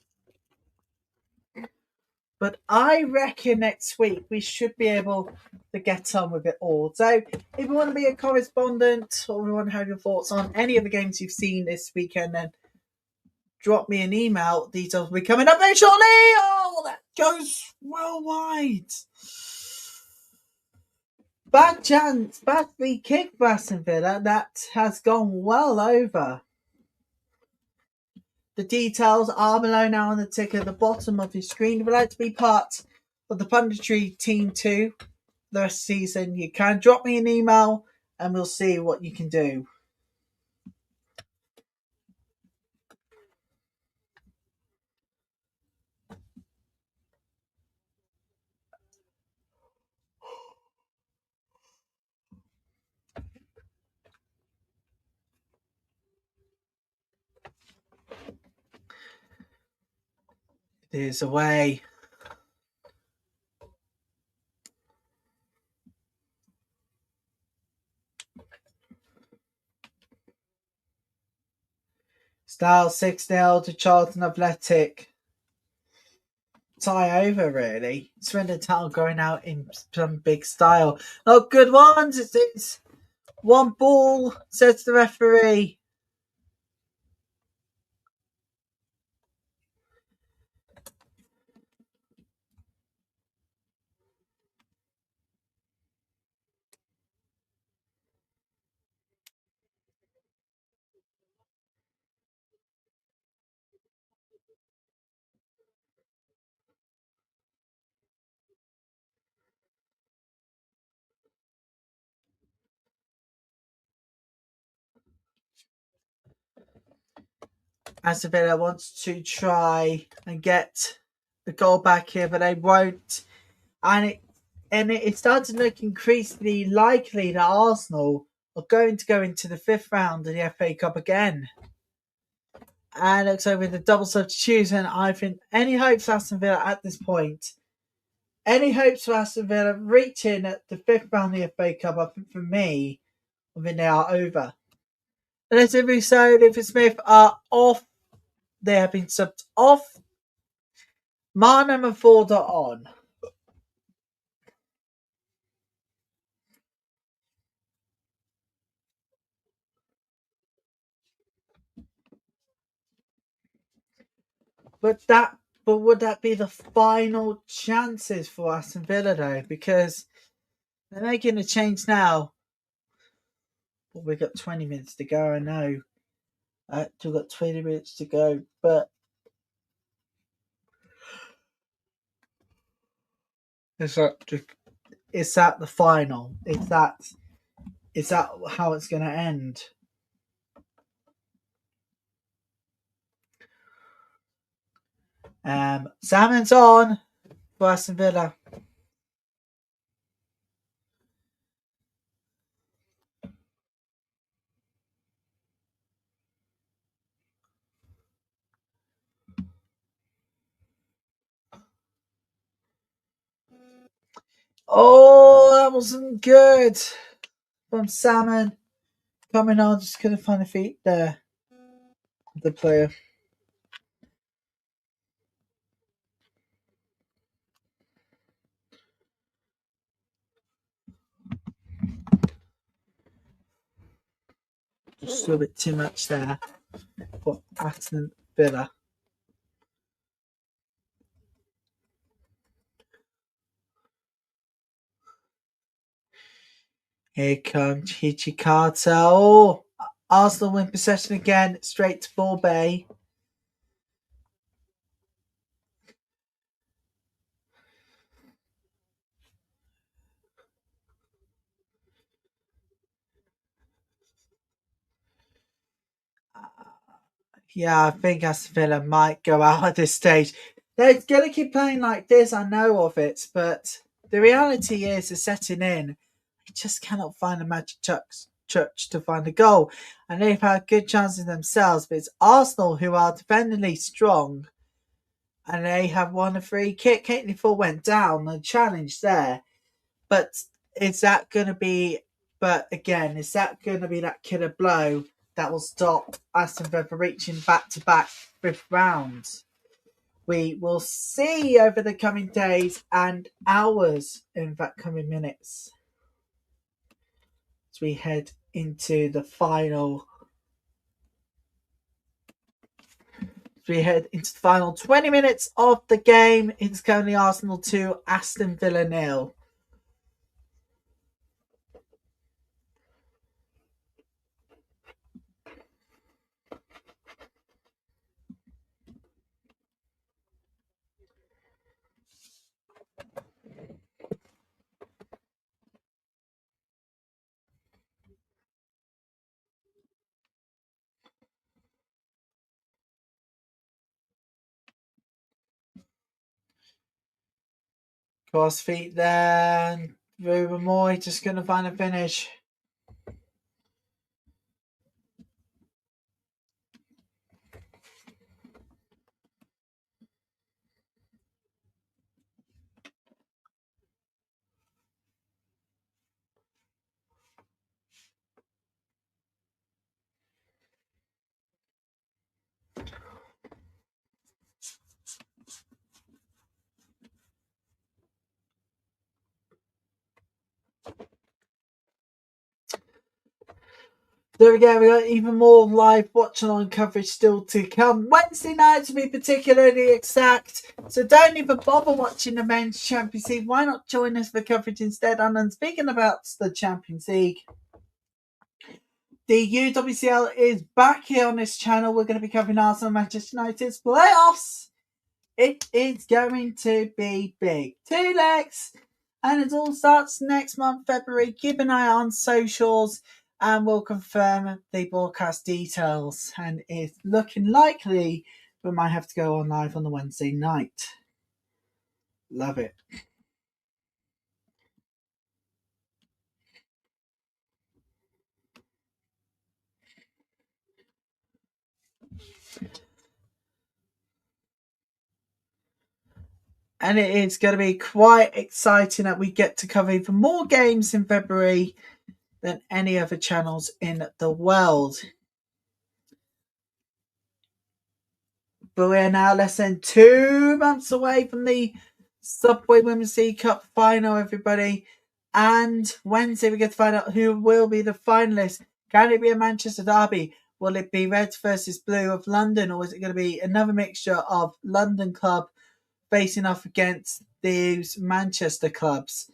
But I reckon next week we should be able to get on with it all. So if you want to be a correspondent or you want to have your thoughts on any of the games you've seen this weekend, then drop me an email. Details will be coming up very shortly. Oh, that goes worldwide. Bad chance, bad free kick for Aston Villa. That has gone well over. The details are below now on the ticker at the bottom of your screen. If you'd like to be part of the punditry team too the rest of the season, you can drop me an email and we'll see what you can do. It is away. Style 6-0 to Charlton Athletic. Tie over, really. Swindon Town going out in some big style. Oh, good ones. It's one ball, says the referee. Aston Villa wants to try and get the goal back here, but they won't. And it started to look increasingly likely that Arsenal are going to go into the 5th round of the FA Cup again. And it looks like with the double substitution, I think any hopes for Aston Villa at this point, any hopes for Aston Villa reaching at the 5th round of the FA Cup, I think for me, I think they are over. Letty Rousseau and David Smith are off. They have been subbed off. Marnham and Ford are on. But would that be the final chances for Aston Villa though? Because they're making a change now. we've got 20 minutes to go, I know. We've got 20 minutes to go, but is that the final? Is that how it's going to end? Salmon's on for Aston Villa. Oh, that wasn't good from Salmon. Coming on, just couldn't find the feet there. The player. Just a little bit too much there for Aston Villa. Here comes Hichikata. Oh, Arsenal win possession again, straight to Ball Bay. Yeah, I think Aston Villa might go out at this stage. They're going to keep playing like this, I know of it, but the reality is, it's setting in. They just cannot find a magic touch to find a goal. And they've had good chances themselves, but it's Arsenal who are defendingly strong. And they have won a free kick. Caitlin Ford went down, the challenge there. But is that going to be, but again, is that going to be that killer blow that will stop Aston Villa reaching back-to-back fifth rounds? We will see over the coming days and hours, in fact, coming minutes, as we head into the final. As we head into the final 20 minutes of the game, it's currently Arsenal 2, Aston Villa 0. Cross feet there, and Ruben Moy just going to find a finish. There we go, we got even more live watch along coverage still to come. Wednesday night to be particularly exact. So don't even bother watching the men's Champions League. Why not join us for coverage instead? And speaking about the Champions League, the UWCL is back here on this channel. We're going to be covering Arsenal Manchester United's playoffs. It is going to be big. 2 legs. And it all starts next month, February. Keep an eye on socials and we'll confirm the broadcast details. And it's looking likely we might have to go on live on the Wednesday night. Love it. And it is going to be quite exciting that we get to cover even more games in February than any other channels in the world. But we're now less than 2 months away from the Subway Women's League Cup final, everybody. And Wednesday we get to find out who will be the finalists. Can it be a Manchester derby? Will it be Reds versus Blue of London? Or is it going to be another mixture of London club facing off against these Manchester clubs?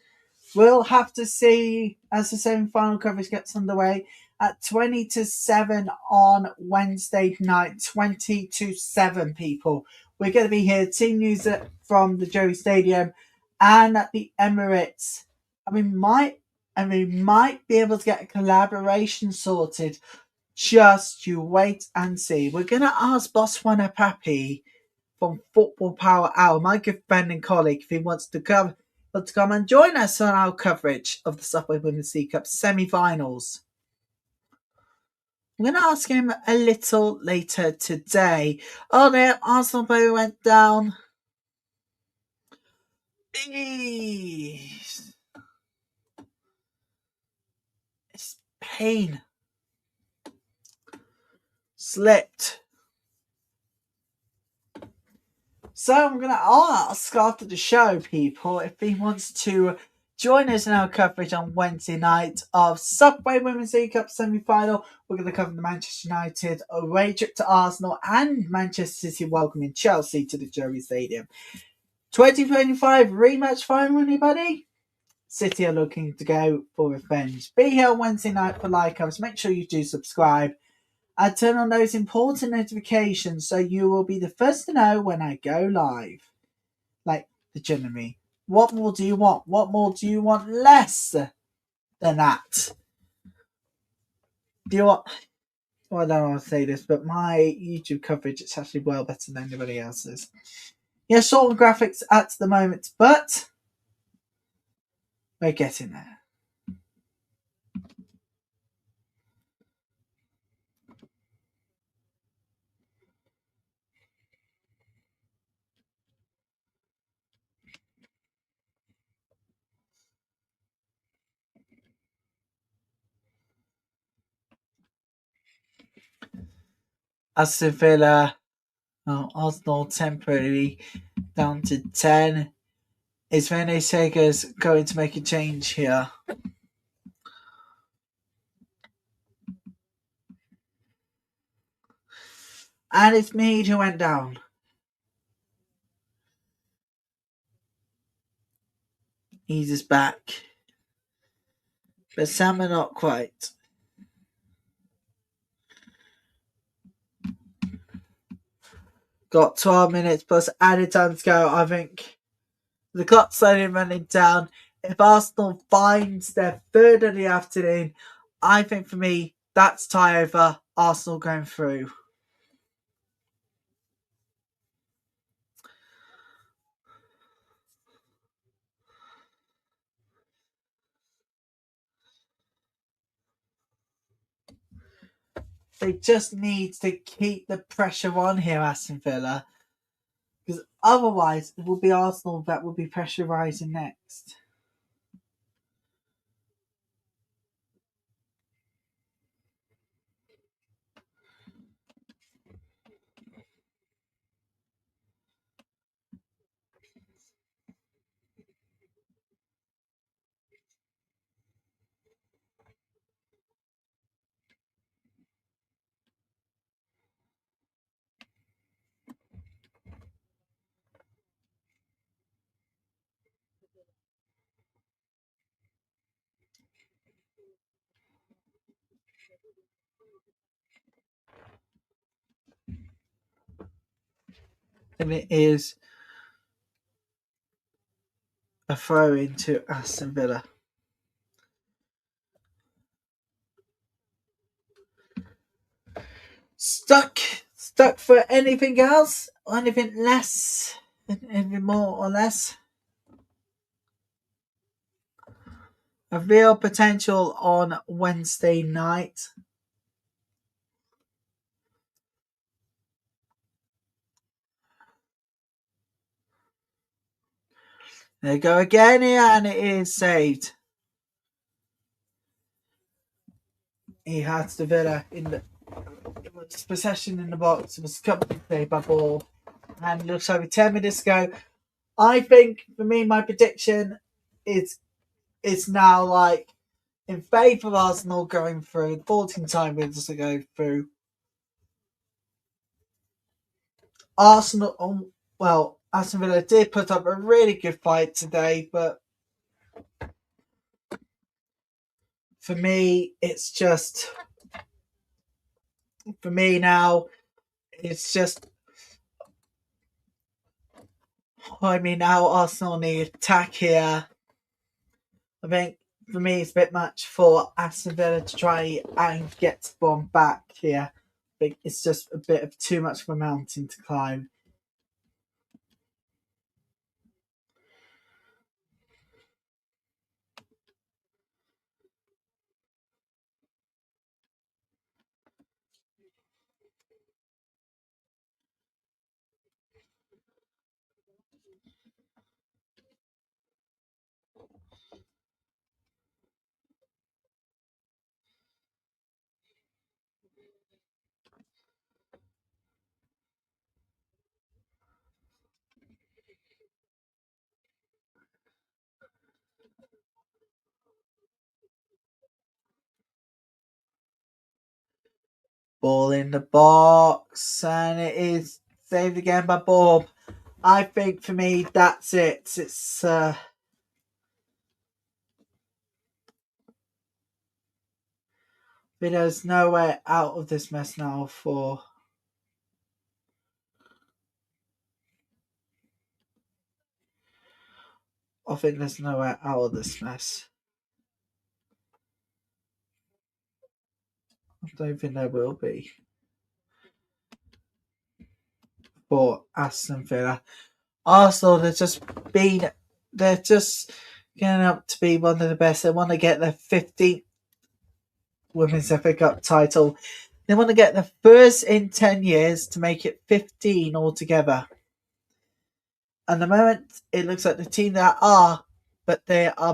We'll have to see as the semi-final coverage gets underway. at 20 to 7 on Wednesday night. 20 to 7, people. We're going to be here, team news from the Joey Stadium and at the Emirates. And we might be able to get a collaboration sorted. Just you wait and see. We're going to ask Botswana Papi from Football Power Hour, my good friend and colleague, if he wants to come and join us on our coverage of the Subway Women's Sea Cup semi-finals. I'm going to ask him a little later today. Oh no, Arsenal player went down. It's pain. Slipped. So I'll ask after the show, people, if he wants to join us in our coverage on Wednesday night of Subway Women's League Cup semi-final. We're going to cover the Manchester United away trip to Arsenal and Manchester City welcoming Chelsea to the Joey Stadium. 2025 rematch final, anybody? City are looking to go for revenge. Be here Wednesday night for live coverage. Make sure you do subscribe. I turn on those important notifications so you will be the first to know when I go live. Like the Jeremy. What more do you want? What more do you want less than that? Do you want... Well, I don't want to say this, but my YouTube coverage is actually well better than anybody else's. Yeah, short on graphics at the moment, but we're getting there. Aston Villa, Arsenal temporarily down to 10. Is Rene Sega's going to make a change here? And it's Mead who went down. He's just back. But Sam are not quite. Got 12 minutes plus added time to go. I think the clock's slowly running down. If Arsenal finds their third of the afternoon, I think for me, that's tie over. Arsenal going through. They just need to keep the pressure on here, Aston Villa. Because otherwise, it will be Arsenal that will be pressurising next. And it is a throw into Aston Villa. Stuck for anything else? Or anything less? Anything more or less? A real potential on Wednesday night. There you go again here, and it is saved. He has the Villa in the possession in the box. It was comfortably played by ball, and looks over 10 minutes ago. I think for me, my prediction is now like in favour of Arsenal going through. 14 time wins to go through. Arsenal, well, Aston Villa did put up a really good fight today, but for me, it's just For me now, it's just, now Arsenal need attack here. I think for me it's a bit much for Aston Villa to try and get one back here. I think it's just a bit of too much of a mountain to climb. Ball in the box, and it is saved again by Bob. I think for me that's it. It's Villa's nowhere out of this mess now for. I think there's nowhere out of this mess. I don't think there will be for Aston Villa. Arsenal, they're just getting up to be one of the best. They want to get their 15th Women's FA Cup title. They want to get the first in 10 years to make it 15 altogether. At the moment, it looks like the team that are, but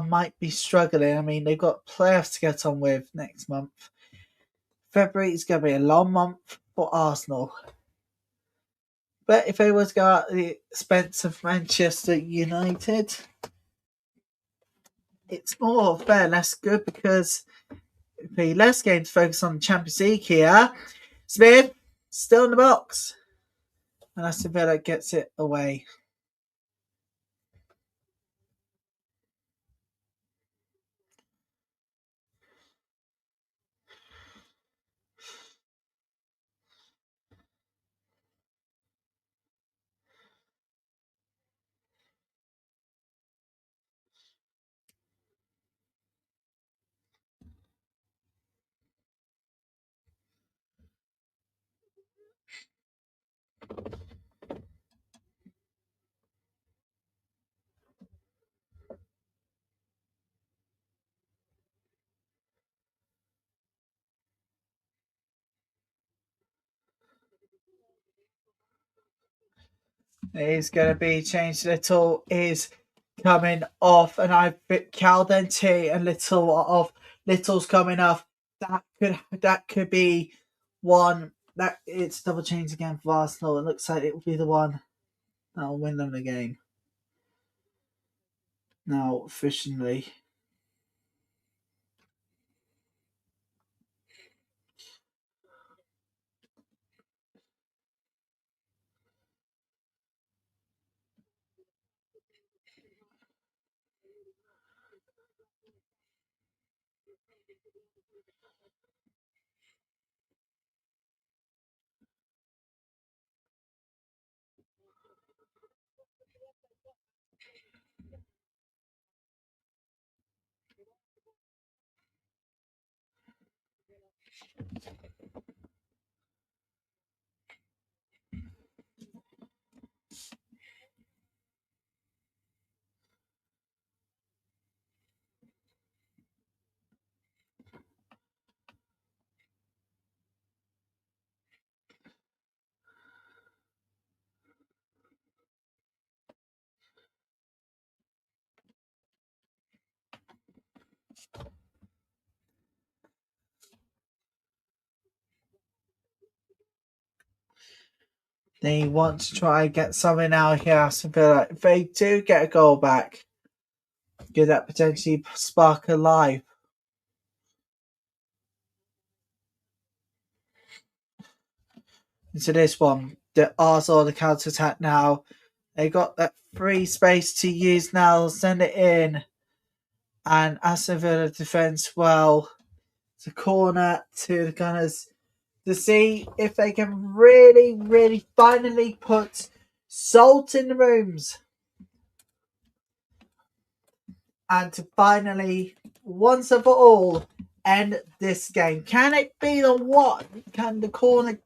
might be struggling. I mean, they've got playoffs to get on with next month. February is going to be a long month for Arsenal. But if they were to go out at the expense of Manchester United, it's more fair, less good, because the less game to focus on the Champions League here. Smith still in the box, and Aston Villa gets it away. It is going to be changed. Little is coming off, and I think Caldente and Little off. Little's coming off. That could be one. That it's double change again for Arsenal. It looks like it will be the one that'll win them the game. Now officially. They want to try and get something out here, Aston Villa. If they do get a goal back, could that potentially spark a life into this one? The Arsenal, the counter attack now. They got that free space to use now. Send it in, and Aston Villa defends well. It's a corner to the Gunners. to see if they can really finally put salt in the rooms and to finally, once and for all, end this game. Can it be the one? Can the corner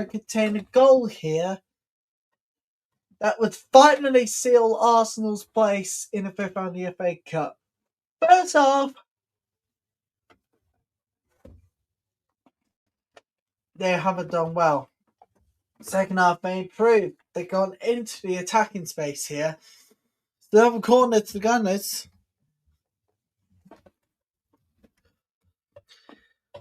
contain a goal here that would finally seal Arsenal's place in the fifth round of the FA Cup? First half, they haven't done well. Second half, they improved. They've gone into the attacking space here. Still have a corner to the Gunners.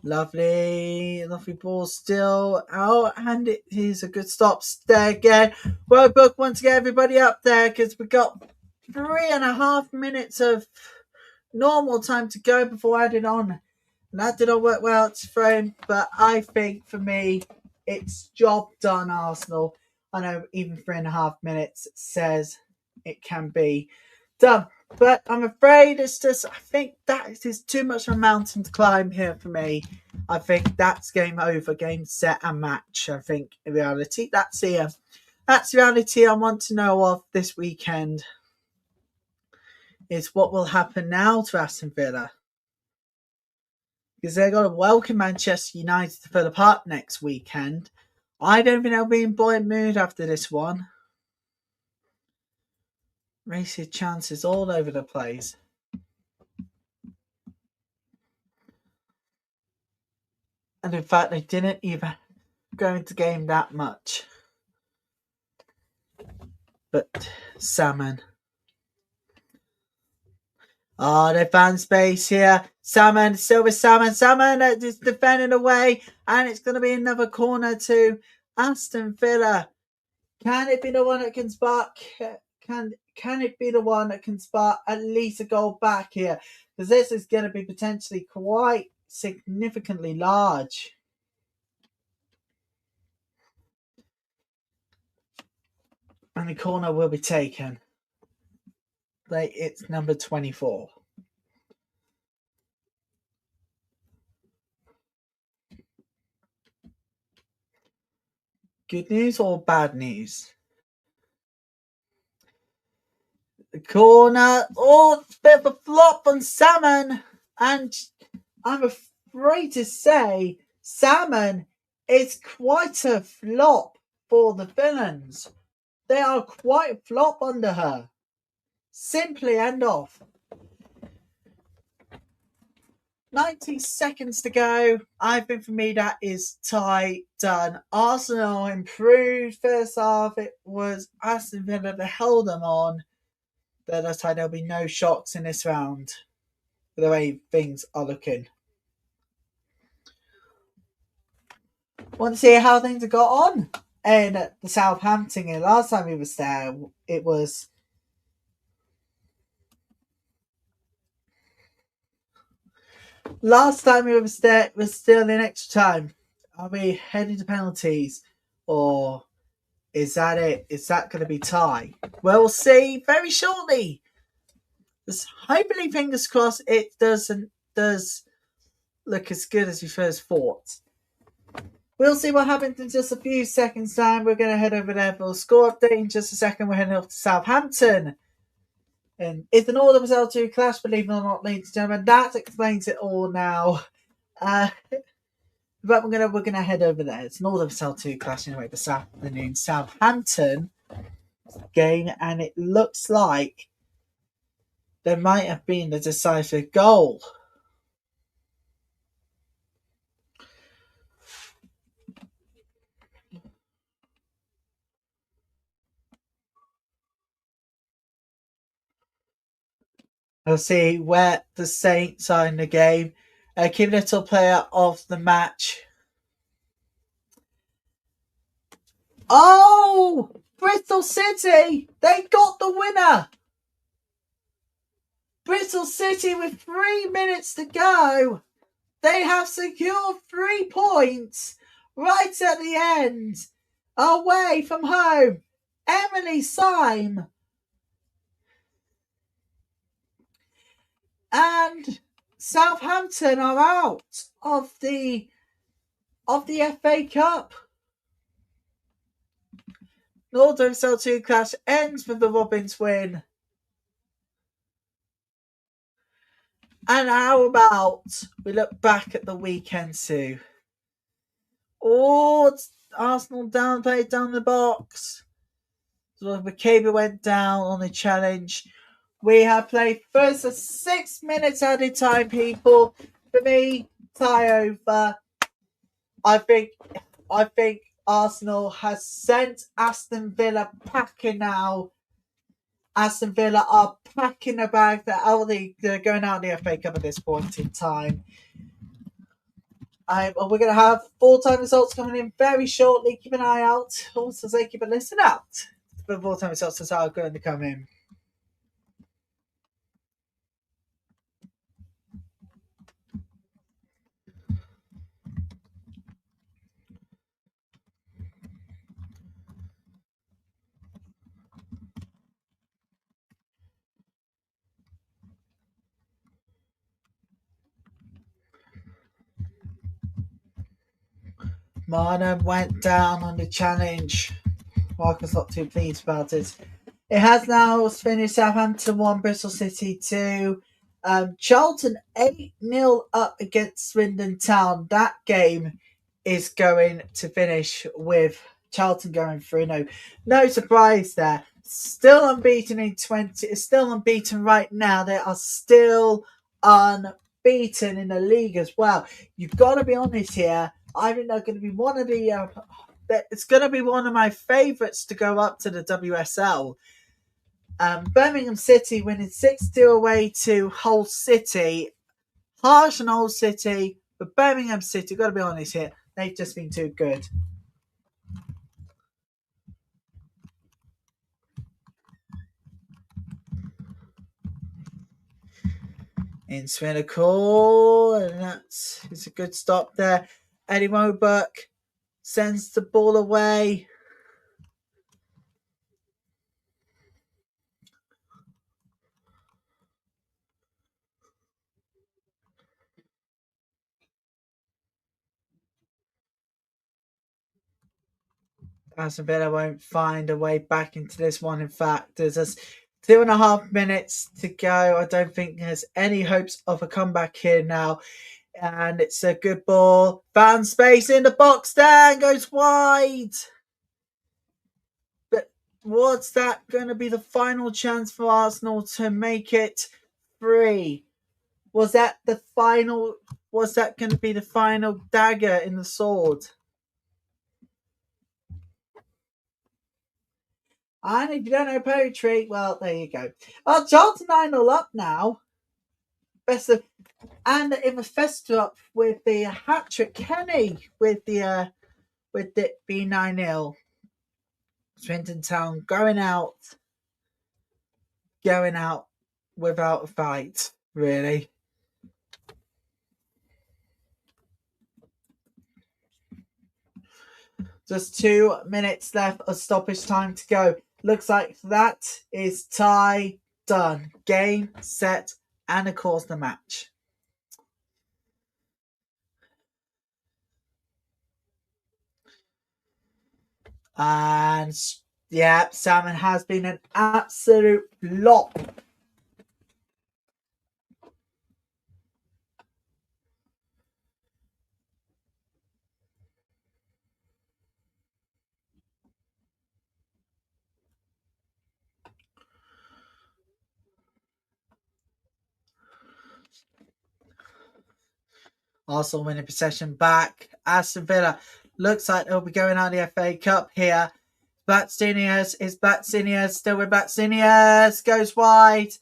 Lovely ball still out, and it is a good stop there again. Well, book once again, everybody up there, because we got 3.5 minutes of normal time to go before adding on. And that did not work well to frame, but I think for me, it's job done, Arsenal. I know even 3.5 minutes says it can be done. But I'm afraid I think that is too much of a mountain to climb here for me. I think that's game over, game set and match. I think in reality, that's the reality I want to know of this weekend. Is what will happen now to Aston Villa. Because they're going to welcome Manchester United to Villa Park next weekend. I don't think they'll be in buoyant mood after this one. Racing chances all over the place. And in fact, they didn't even go into game that much. But Salmon. Oh, they found space here. Salmon, still with Salmon. Salmon is defending away. And it's going to be another corner to Aston Villa. Can it be the one that can spark? Can it be the one that can spark at least a goal back here? Because this is going to be potentially quite significantly large. And the corner will be taken. It's number 24. Good news or bad news? The corner. Oh, it's a bit of a flop on Salmon. And I'm afraid to say Salmon is quite a flop for the villains. They are quite flop under her. Simply end off. 90 seconds to go. I think for me that is tie done. Arsenal improved first half. It was Aston Villa that held them on. But that's why there'll be no shocks in this round. The way things are looking. Want to see how things have got on in the Southampton game. Last time we was there, it was last time we was there was still in extra time. Are we heading to penalties, or is that it? Is that going to be tie? Well, we'll see very shortly. Just hopefully, fingers crossed, it does look as good as we first thought. We'll see what happens in just a few seconds' time. We're going to head over there for a score update in just a second. We're heading off to Southampton. And it's an all-WSL 2 clash, believe it or not, ladies and gentlemen. That explains it all now. But we're gonna head over there. It's an all-WSL 2 clash anyway this afternoon. Southampton game, and it looks like there might have been the decisive goal. We'll see where the Saints are in the game. Kim Little, player of the match. Oh! Bristol City! They got the winner! Bristol City with 3 minutes to go. They have secured 3 points right at the end. Away from home. Emily Syme. And Southampton are out of the of the FA Cup. all-WSL 2 clash ends with the Robins win. And how about we look back at the weekend, Sue? Oh, Arsenal downplayed down the box. So McCabe went down on the challenge. We have played first of 6 minutes added time, people. For me, tie over. I think Arsenal has sent Aston Villa packing now. Aston Villa are packing a bag. They're going out in the FA Cup at this point in time. We're going to have full-time results coming in very shortly. Keep an eye out. Also, say keep a listen out for full-time results that are going to come in. Marnham went down on the challenge. Marcus not too pleased about it. It has now finished Southampton 1, Bristol City 2. Charlton 8-0 up against Swindon Town. That game is going to finish with Charlton going through. No surprise there. Still unbeaten in 20. It's still unbeaten right now. They are still unbeaten in the league as well. You've got to be honest here. I think they're going to be one of the. It's going to be one of my favourites to go up to the WSL. Birmingham City winning 6-2 away to Hull City. Harsh on Hull City, but Birmingham City, got to be honest here, they've just been too good. In Swinical, and it's a good stop there. Eddie Moberg sends the ball away. Aston Villa won't find a way back into this one. In fact, there's just 2.5 minutes to go. I don't think there's any hopes of a comeback here now. And it's a good ball. Fan space in the box there and goes wide. But what's that going to be the final chance for Arsenal to make it 3? Was that the final? Was that going to be the final dagger in the sword? And if you don't know poetry, well, there you go. Oh, Charlton 9-0 up now. Best of, and it was festive up with the hat trick. Kenny with it being 9-0. Swindon Town going out without a fight, really. Just 2 minutes left of stoppage time to go. Looks like that is tie done. Game, set, and of course the match. And yeah, Salmon has been an absolute flop. Also winning possession back. Aston Villa looks like they'll be going out of the FA Cup here. Batsinias is Batsinias, still with Batsinias, goes wide.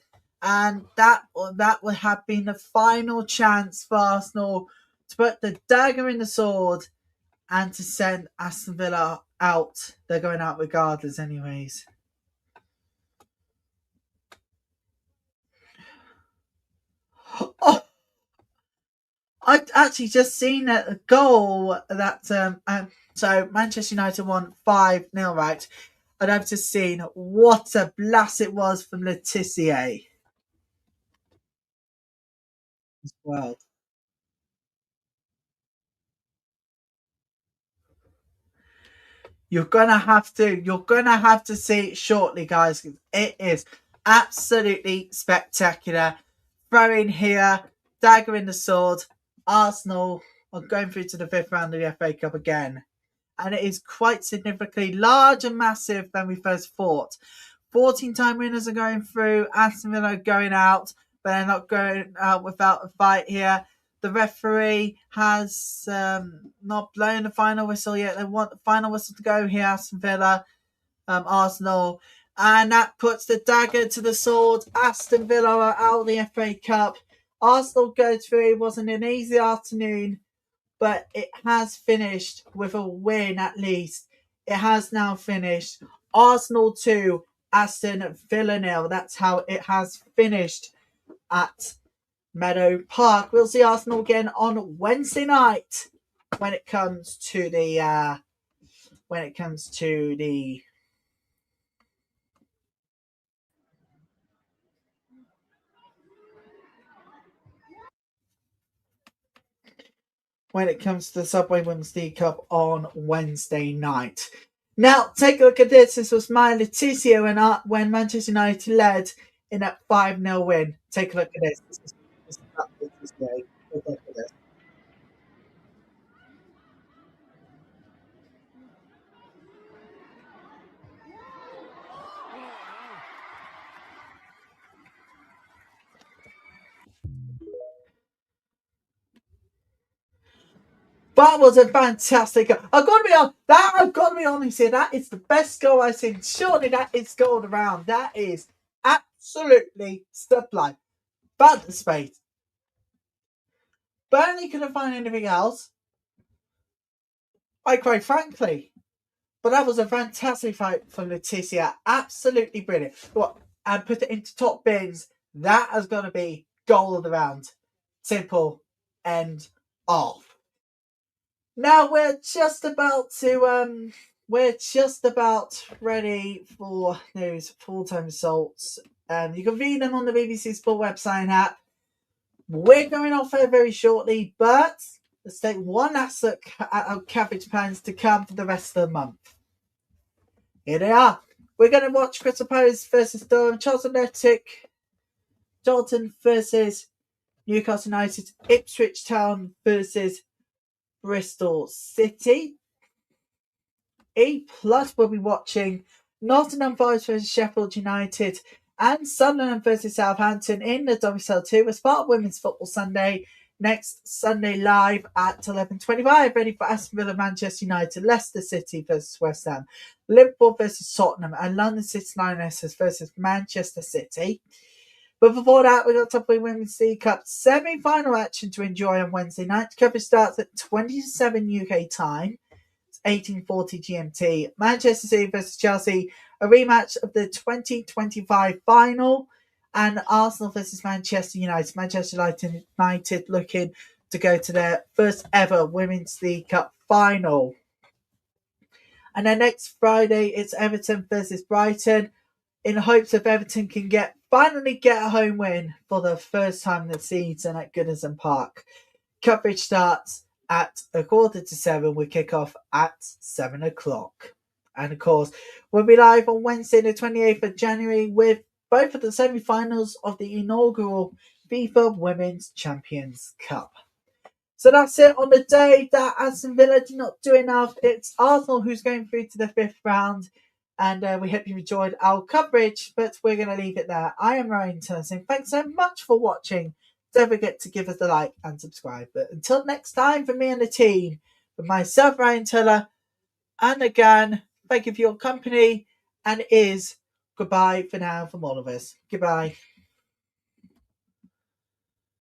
And that would have been the final chance for Arsenal to put the dagger in the sword and to send Aston Villa out. They're going out regardless anyways. Oh, I've actually just seen a goal that so Manchester United won 5-0, right? And I've just seen what a blast it was from Letitia as well. You're gonna have to see it shortly, guys. It is absolutely spectacular. Throw in here, dagger in the sword. Arsenal are going through to the fifth round of the FA Cup again, and it is quite significantly large and massive than we first thought. 14-time winners are going through. Aston Villa are going out, but they're not going out without a fight here. The referee has not blown the final whistle yet. They want the final whistle to go here, Aston Villa, Arsenal. And that puts the dagger to the sword. Aston Villa are out of the FA Cup. Arsenal go through. It wasn't an easy afternoon, but it has finished with a win at least. It has now finished. Arsenal 2, Aston Villa 0. That's how it has finished at Meadow Park. We'll see Arsenal again on Wednesday night when it comes to the when it comes to the Subway Women's League Cup on Wednesday night. Now, take a look at this. This was my Letizia when Manchester United led in a 5-0 win. Take a look at this. This is Take a look at this. That was a fantastic goal. I've got to be honest here. That is the best goal I've seen. Surely that is gold around. That is absolutely sublime. But the space. Burnley couldn't find anything else. Quite frankly. But that was a fantastic fight from Letizia. Absolutely brilliant. What? And put it into top bins. That is going to be goal of the round. Simple. End off. Now we're just about ready for those full-time results. You can read them on the BBC Sport website and app. We're going off there very shortly, but let's take one last look at our coverage plans to come for the rest of the month. Here they are. We're going to watch Crystal Palace versus Durham, Charlton Athletic, Charlton versus Newcastle United, Ipswich Town versus Bristol City. Plus we'll be watching Nottingham Forest versus Sheffield United and Sunderland versus Southampton in the WSL 2 as part of Women's Football Sunday next Sunday live at 11:25. Ready for Aston Villa, Manchester United, Leicester City versus West Ham, Liverpool versus Tottenham, and London City Lionesses versus Manchester City. But before that, we've got Subway Women's League Cup semi-final action to enjoy on Wednesday night. Coverage starts at 27 UK time. It's 18:40 GMT. Manchester City versus Chelsea, a rematch of the 2025 final. And Arsenal versus Manchester United. Manchester United looking to go to their first ever Women's League Cup final. And then next Friday, it's Everton versus Brighton, in hopes of Everton can finally get a home win for the first time this season at Goodison Park. Coverage starts at 7:15. We kick off at 7 o'clock. And of course, we'll be live on Wednesday, the 28th of January, with both of the semi-finals of the inaugural FIFA Women's Champions Cup. So that's it on the day that Aston Villa did not do enough. It's Arsenal who's going through to the fifth round. And we hope you enjoyed our coverage, but we're going to leave it there. I am Ryan Turner saying thanks so much for watching. Don't forget to give us a like and subscribe. But until next time, for me and the team, for myself, Ryan Teller, and again, thank you for your company, and it is goodbye for now from all of us. Goodbye.